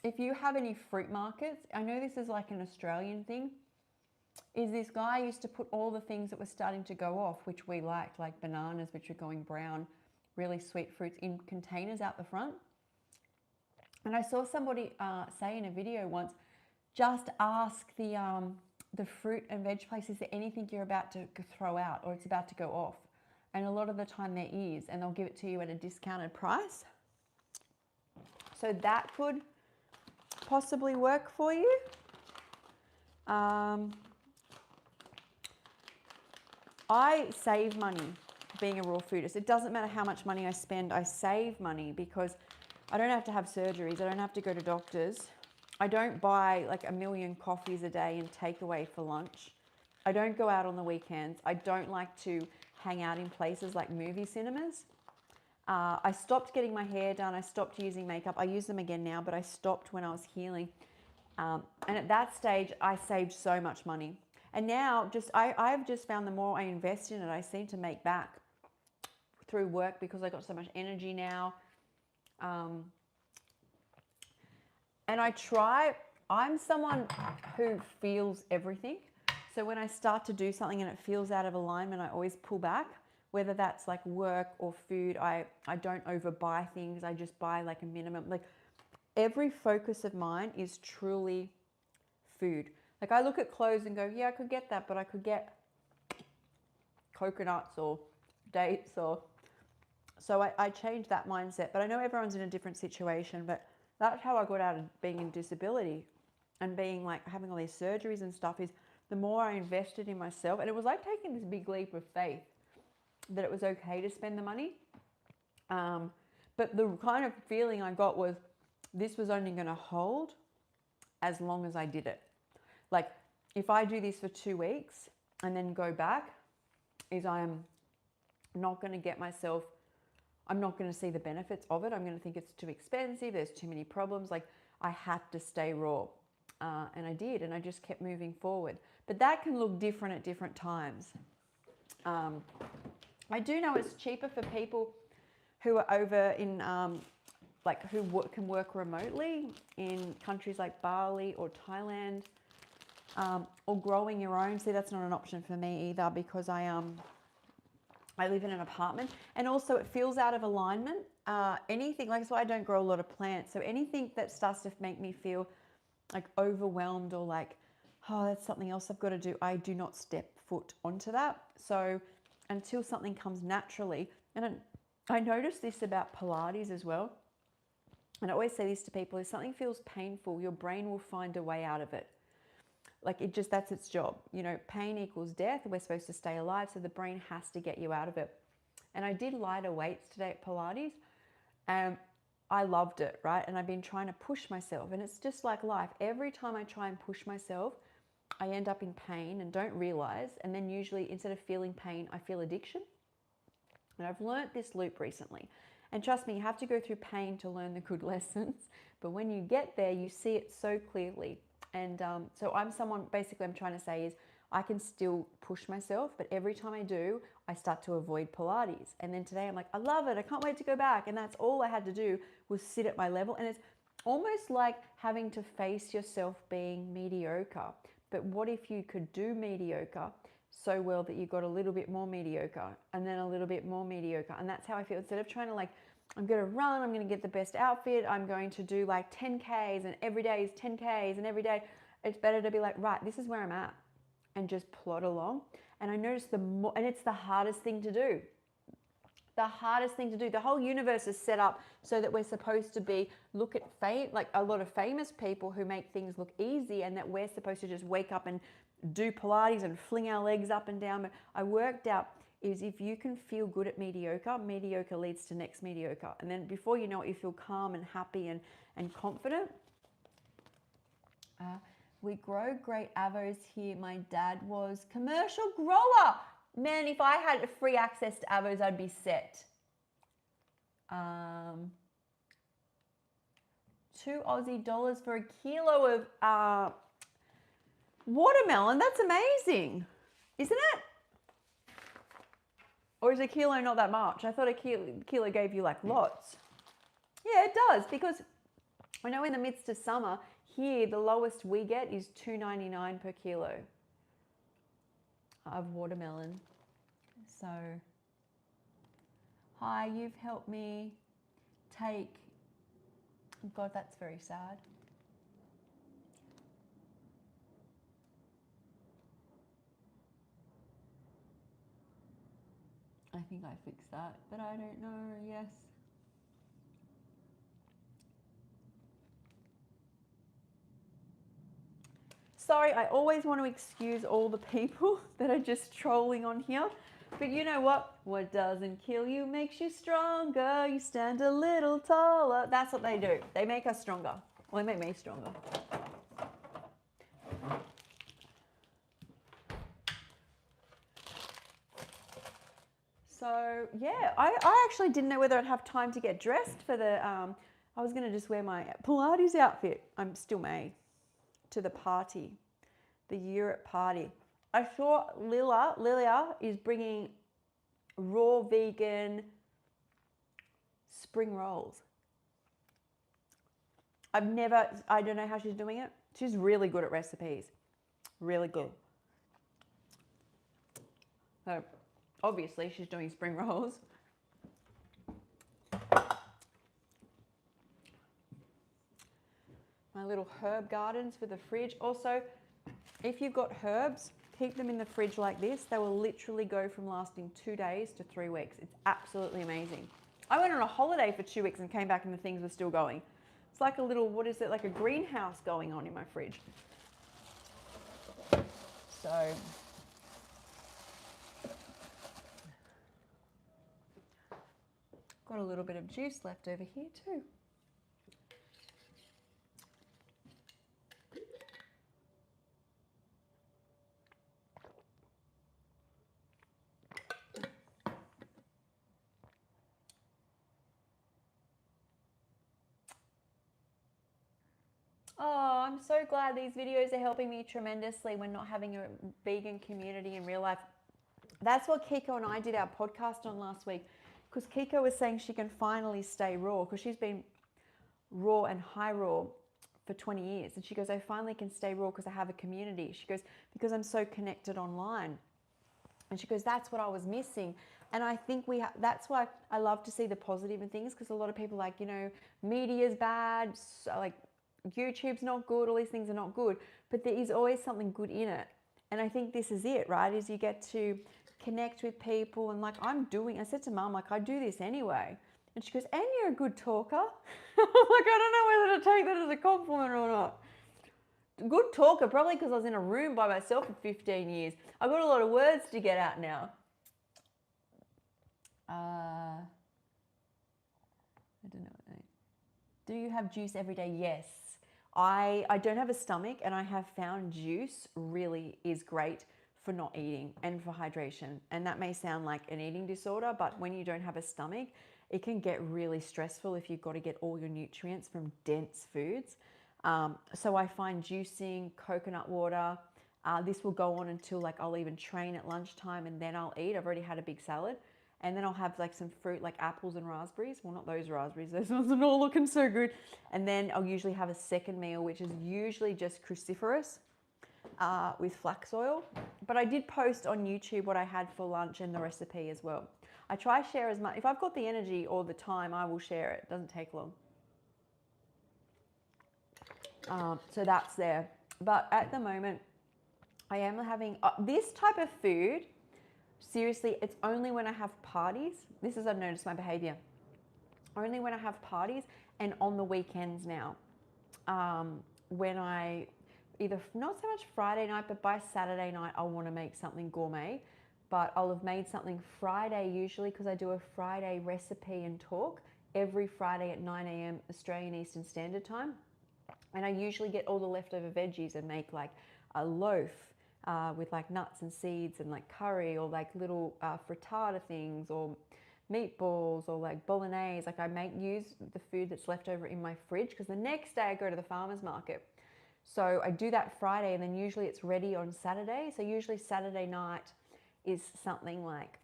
if you have any fruit markets, I know this is like an Australian thing, is this guy used to put all the things that were starting to go off, which we liked, like bananas, which are going brown, really sweet fruits, in containers out the front. And I saw somebody say in a video once, just ask the fruit and veg place, is there anything you're about to throw out or it's about to go off? And a lot of the time there is, and they'll give it to you at a discounted price. So that could possibly work for you. I save money being a raw foodist. It doesn't matter how much money I spend, I save money because I don't have to have surgeries. I don't have to go to doctors. I don't buy like a million coffees a day and take away for lunch. I don't go out on the weekends. I don't like to hang out in places like movie cinemas. I stopped getting my hair done. I stopped using makeup. I use them again now, but I stopped when I was healing. And at that stage, I saved so much money. And now I've just found the more I invest in it, I seem to make back through work because I got so much energy now. And I'm someone who feels everything. So when I start to do something and it feels out of alignment, I always pull back, whether that's like work or food. I don't overbuy things. I just buy like a minimum. Like every focus of mine is truly food. Like I look at clothes and go, yeah, I could get that, but I could get coconuts or dates or... So I changed that mindset. But I know everyone's in a different situation, but that's how I got out of being in disability and being like having all these surgeries and stuff, is the more I invested in myself. And it was like taking this big leap of faith that it was okay to spend the money. But the kind of feeling I got was this was only going to hold as long as I did it. Like if I do this for 2 weeks and then go back, is I'm not going to get myself, I'm not going to see the benefits of it. I'm going to think it's too expensive. There's too many problems. Like I had to stay raw. And I did, and I just kept moving forward. But that can look different at different times. I do know it's cheaper for people who are over in, can work remotely in countries like Bali or Thailand, or growing your own. See, that's not an option for me either, because I live in an apartment, and also it feels out of alignment. Anything, like, that's why I don't grow a lot of plants. So anything that starts to make me feel like overwhelmed or like, oh, that's something else I've got to do, I do not step foot onto that. So until something comes naturally, and I notice this about Pilates as well, and I always say this to people, if something feels painful, your brain will find a way out of it. Like, that's its job. You know, pain equals death. We're supposed to stay alive, so the brain has to get you out of it. And I did lighter weights today at Pilates, and I loved it, right? And I've been trying to push myself, and it's just like life. Every time I try and push myself, I end up in pain and don't realize. And then usually, instead of feeling pain, I feel addiction. And I've learnt this loop recently. And trust me, you have to go through pain to learn the good lessons. But when you get there, you see it so clearly. And so I'm trying to say is, I can still push myself, but every time I do, I start to avoid Pilates. And then today I'm like, I love it. I can't wait to go back. And that's all I had to do was sit at my level. And it's almost like having to face yourself being mediocre. But what if you could do mediocre so well that you got a little bit more mediocre and then a little bit more mediocre? And that's how I feel. Instead of trying to like, I'm going to run, I'm going to get the best outfit, I'm going to do like 10Ks and every day is 10Ks and every day, it's better to be like, right, this is where I'm at, and just plod along. And I notice and it's the hardest thing to do. The hardest thing to do. The whole universe is set up so that we're supposed to look at fame, like a lot of famous people who make things look easy, and that we're supposed to just wake up and do Pilates and fling our legs up and down. But I worked out is if you can feel good at mediocre, mediocre leads to next mediocre. And then before you know it, you feel calm and happy and confident. We grow great avos here. My dad was commercial grower. Man, if I had free access to avos, I'd be set. 2 Aussie dollars for a kilo of watermelon. That's amazing, isn't it? Or is a kilo not that much? I thought a kilo gave you like lots. Yeah, it does, because I know in the midst of summer, here the lowest we get is $2.99 per kilo of watermelon. So, hi, you've helped me take, oh God, that's very sad. I think I fixed that, but I don't know, yes. Sorry, I always want to excuse all the people that are just trolling on here. But you know what? What doesn't kill you makes you stronger. You stand a little taller. That's what they do. They make us stronger. Well, they make me stronger. So yeah, I actually didn't know whether I'd have time to get dressed for the, I was going to just wear my Pilates outfit. I'm still May to the party, the Europe party. I saw Lilia is bringing raw vegan spring rolls. I don't know how she's doing it. She's really good at recipes. Really good. So obviously she's doing spring rolls. My little herb gardens for the fridge. Also, if you've got herbs, keep them in the fridge like this. They will literally go from lasting 2 days to 3 weeks. It's absolutely amazing. I went on a holiday for 2 weeks and came back and the things were still going. It's like a little, what is it, like a greenhouse going on in my fridge. So, got a little bit of juice left over here too. I'm so glad these videos are helping me tremendously when not having a vegan community in real life. That's what Kiko and I did our podcast on last week, because Kiko was saying she can finally stay raw because she's been raw and high raw for 20 years. And she goes, I finally can stay raw because I have a community. She goes, because I'm so connected online. And she goes, that's what I was missing. And I think that's why I love to see the positive in things, because a lot of people like, media's bad, so like YouTube's not good, all these things are not good, but there is always something good in it. And I think this is it, right? Is you get to connect with people, and like I said to Mum, like I do this anyway. And she goes, and you're a good talker. I'm like, I don't know whether to take that as a compliment or not. Good talker, probably because I was in a room by myself for 15 years. I've got a lot of words to get out now. I don't know what that is. Do you have juice every day? Yes. I don't have a stomach, and I have found juice really is great for not eating and for hydration. And that may sound like an eating disorder, but when you don't have a stomach, it can get really stressful if you've got to get all your nutrients from dense foods. So I find juicing, coconut water, this will go on until like I'll even train at lunchtime, and then I'll eat. I've already had a big salad. And then I'll have like some fruit, like apples and raspberries. Well, not those raspberries. Those ones are not looking so good. And then I'll usually have a second meal, which is usually just cruciferous with flax oil. But I did post on YouTube what I had for lunch and the recipe as well. I try to share as much. If I've got the energy or the time, I will share it. It doesn't take long. So that's there. But at the moment, I am having this type of food. Seriously, it's only when I have parties. This is, I've noticed my behavior. Only when I have parties and on the weekends now. When I either, not so much Friday night, but by Saturday night, I'll want to make something gourmet. But I'll have made something Friday usually, because I do a Friday recipe and talk every Friday at 9 a.m. Australian Eastern Standard Time. And I usually get all the leftover veggies and make like a loaf with like nuts and seeds and like curry, or like little frittata things, or meatballs, or like bolognese. Like I use the food that's left over in my fridge, because the next day I go to the farmer's market. So I do that Friday, and then usually it's ready on Saturday. So usually Saturday night is something like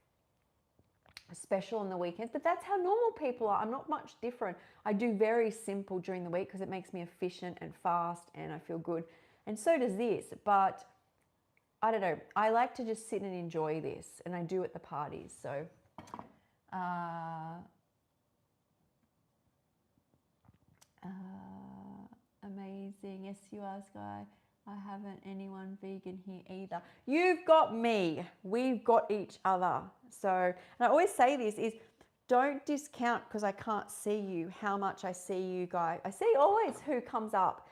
special on the weekends, but that's how normal people are. I'm not much different. I do very simple during the week because it makes me efficient and fast, and I feel good. And so does this, but I don't know. I like to just sit and enjoy this, and I do at the parties. So, amazing. Yes, you are, Sky. I haven't anyone vegan here either. You've got me. We've got each other. So, and I always say this is, don't discount, because I can't see you, how much I see you guys. I see always who comes up,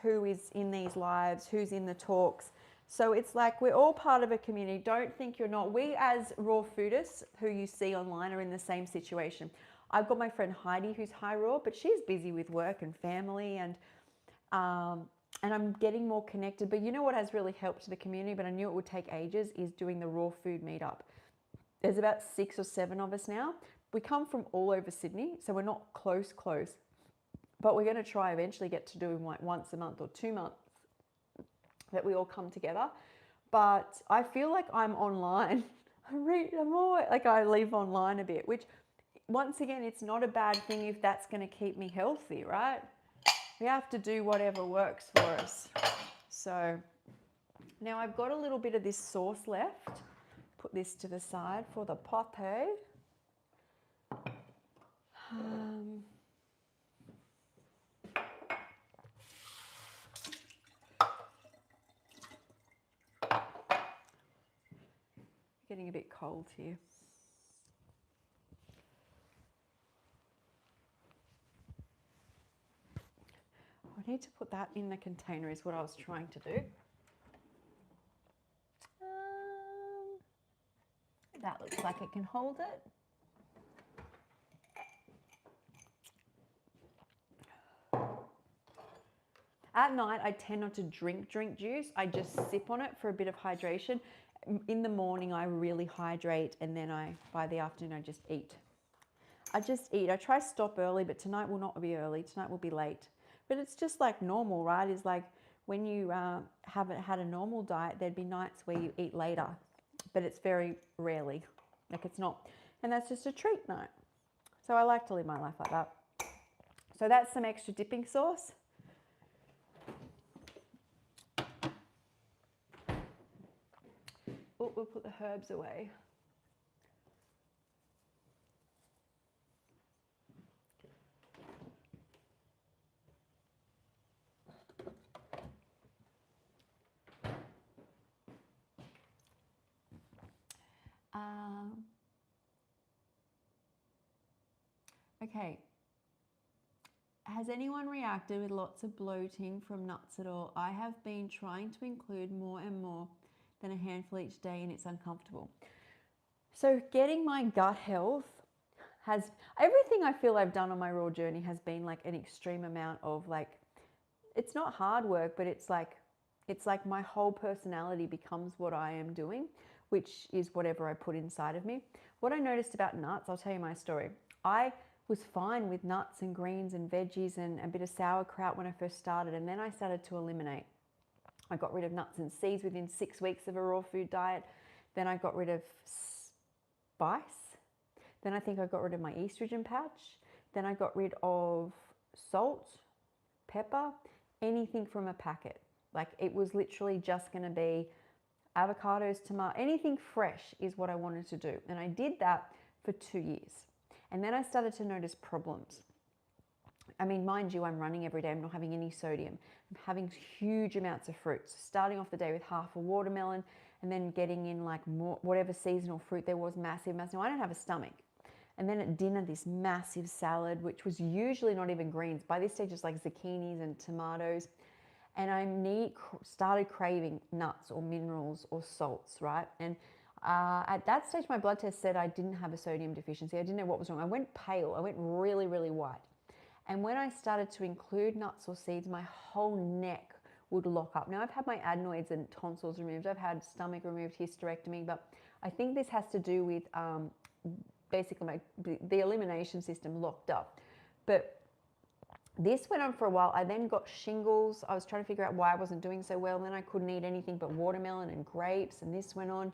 who is in these lives, who's in the talks. So it's like we're all part of a community. Don't think you're not. We as raw foodists who you see online are in the same situation. I've got my friend Heidi who's high raw, but she's busy with work and family, and I'm getting more connected. But you know what has really helped the community, but I knew it would take ages, is doing the raw food meetup. There's about 6 or 7 of us now. We come from all over Sydney, so we're not close, but we're going to try eventually get to doing like once a month or 2 months that we all come together. But I feel like I'm online. I'm always like, I live online a bit, which once again, it's not a bad thing if that's going to keep me healthy, right? We have to do whatever works for us. So now I've got a little bit of this sauce left. Put this to the side for the pate. Getting a bit cold here. I need to put that in the container is what I was trying to do. That looks like it can hold it. At night, I tend not to drink juice. I just sip on it for a bit of hydration. In the morning, I really hydrate, and then by the afternoon, I just eat. I try to stop early, but tonight will not be early. Tonight will be late. But it's just like normal, right? It's like when you haven't had a normal diet, there'd be nights where you eat later, but it's very rarely. Like it's not, and that's just a treat night. So I like to live my life like that. So that's some extra dipping sauce. Oh, we'll put the herbs away. Okay. Has anyone reacted with lots of bloating from nuts at all? I have been trying to include more and more than a handful each day, and it's uncomfortable. So getting my gut health has, everything I feel I've done on my raw journey has been like an extreme amount of like, it's not hard work, but it's like my whole personality becomes what I am doing, which is whatever I put inside of me. What I noticed about nuts, I'll tell you my story. I was fine with nuts and greens and veggies and a bit of sauerkraut when I first started, and then I started to eliminate. I got rid of nuts and seeds within 6 weeks of a raw food diet. Then I got rid of spice. Then I think I got rid of my estrogen patch. Then I got rid of salt, pepper, anything from a packet. Like it was literally just going to be avocados, tomato, anything fresh is what I wanted to do. And I did that for 2 years. And then I started to notice problems. I mean, mind you, I'm running every day. I'm not having any sodium. I'm having huge amounts of fruit. So starting off the day with half a watermelon and then getting in like more, whatever seasonal fruit there was, massive. Now, I don't have a stomach. And then at dinner, this massive salad, which was usually not even greens. By this stage, it's like zucchinis and tomatoes. And I started craving nuts or minerals or salts, right? And at that stage, my blood test said I didn't have a sodium deficiency. I didn't know what was wrong. I went pale. I went really, really white. And when I started to include nuts or seeds, my whole neck would lock up. Now, I've had my adenoids and tonsils removed. I've had stomach removed, hysterectomy. But I think this has to do with basically the elimination system locked up. But this went on for a while. I then got shingles. I was trying to figure out why I wasn't doing so well. And then I couldn't eat anything but watermelon and grapes. And this went on.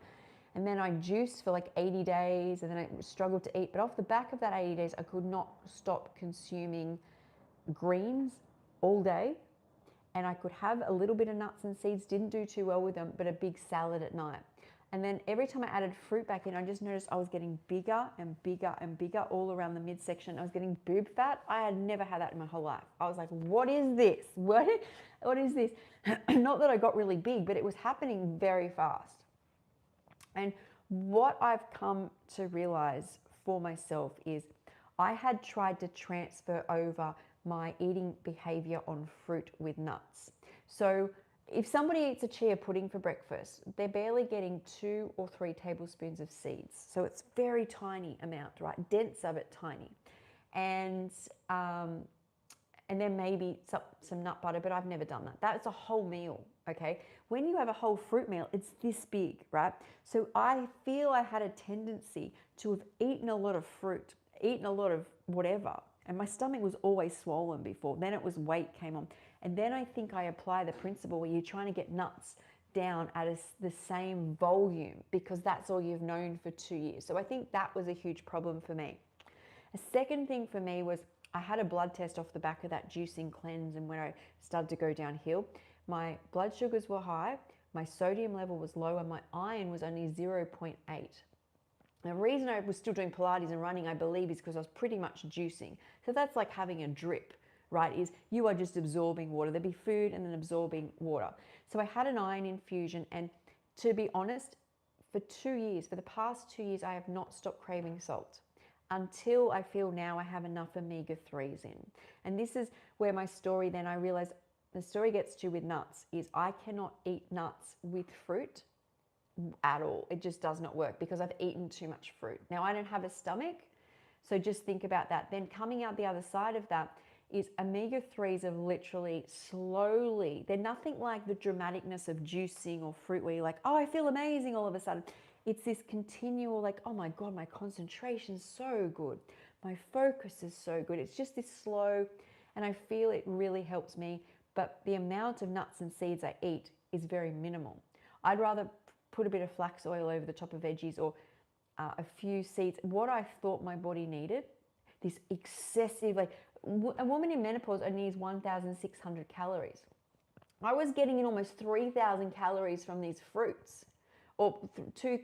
And then I juiced for like 80 days. And then I struggled to eat. But off the back of that 80 days, I could not stop consuming greens all day. And I could have a little bit of nuts and seeds. Didn't do too well with them, but a big salad at night. And then every time I added fruit back in, I just noticed I was getting bigger and bigger and bigger all around the midsection. I was getting boob fat. I had never had that in my whole life. I was like, what is this? What is this? Not that I got really big, but it was happening very fast. And what I've come to realize for myself is I had tried to transfer over my eating behavior on fruit with nuts. So if somebody eats a chia pudding for breakfast, they're barely getting 2 or 3 tablespoons of seeds. So it's very tiny amount, right? Denser but tiny. And then maybe some nut butter, but I've never done that. That's a whole meal, okay? When you have a whole fruit meal, it's this big, right? So I feel I had a tendency to have eaten a lot of fruit, eaten a lot of whatever, and my stomach was always swollen before. Then it was weight came on. And then I think I apply the principle where you're trying to get nuts down at the same volume because that's all you've known for 2 years. So I think that was a huge problem for me. A second thing for me was I had a blood test off the back of that juicing cleanse, and when I started to go downhill, my blood sugars were high, my sodium level was low, and my iron was only 0.8. The reason I was still doing Pilates and running, I believe, is because I was pretty much juicing. So that's like having a drip, right? Is you are just absorbing water. There'd be food and then absorbing water. So I had an iron infusion, and to be honest, for the past 2 years, I have not stopped craving salt until I feel now I have enough omega-3s in. And this is where my story, then I realized the story gets to with nuts, is I cannot eat nuts with fruit at all. It just does not work because I've eaten too much fruit. Now, I don't have a stomach, so just think about that. Then coming out the other side of that is omega-3s are literally slowly, they're nothing like the dramaticness of juicing or fruit where you're like, oh, I feel amazing all of a sudden. It's this continual like, oh my God, my concentration's so good. My focus is so good. It's just this slow, and I feel it really helps me, but the amount of nuts and seeds I eat is very minimal. I'd rather put a bit of flax oil over the top of veggies, or a few seeds. What I thought my body needed, this excessive, like a woman in menopause only needs 1,600 calories. I was getting in almost 3,000 calories from these fruits, or two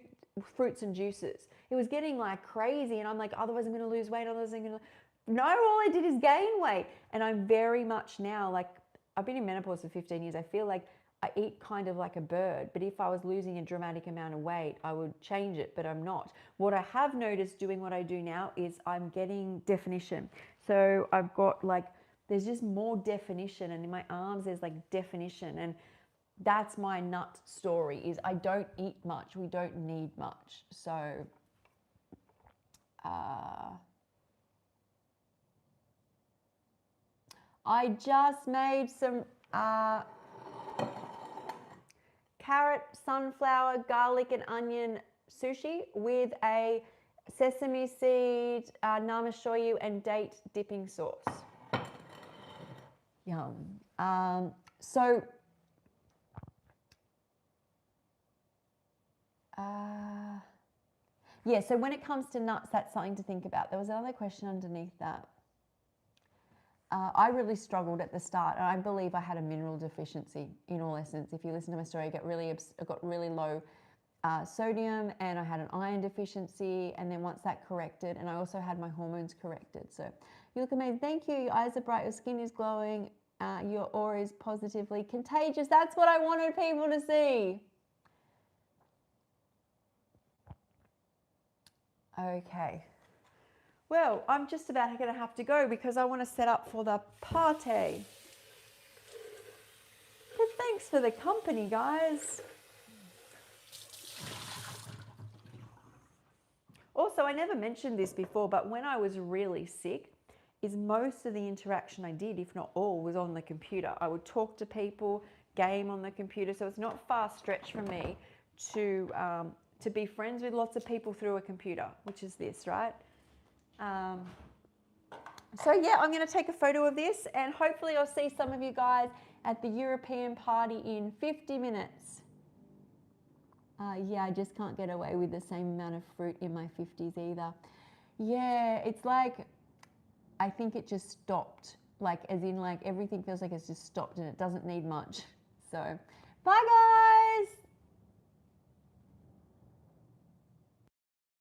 fruits and juices. It was getting like crazy, and I'm like, otherwise I'm going to lose weight, otherwise I'm going to... No, all I did is gain weight. And I'm very much now, like, I've been in menopause for 15 years. I feel like I eat kind of like a bird, but if I was losing a dramatic amount of weight, I would change it, but I'm not. What I have noticed doing what I do now is I'm getting definition. So I've got like, there's just more definition, and in my arms there's like definition, and that's my nut story, is I don't eat much. We don't need much. So I just made some carrot, sunflower, garlic and onion sushi with a sesame seed, namashoyu and date dipping sauce. Yum. Yeah, so when it comes to nuts, that's something to think about. There was another question underneath that. I really struggled at the start, and I believe I had a mineral deficiency in all essence. If you listen to my story, I got really low sodium, and I had an iron deficiency, and then once that corrected, and I also had my hormones corrected. So you look amazing. Thank you. Your eyes are bright, your skin is glowing, your aura is positively contagious. That's what I wanted people to see. Okay. Well, I'm just about going to have to go because I want to set up for the party. But thanks for the company, guys. Also, I never mentioned this before, but when I was really sick, most of the interaction I did, if not all, was on the computer. I would talk to people, game on the computer, so it's not far stretch from me to be friends with lots of people through a computer, which is this, right? So yeah, I'm going to take a photo of this, and hopefully I'll see some of you guys at the European party in 50 minutes. Yeah, I just can't get away with the same amount of fruit in my 50s either. Yeah, it's like, I think it just stopped. Like, as in, like, everything feels like it's just stopped and it doesn't need much. So, bye guys!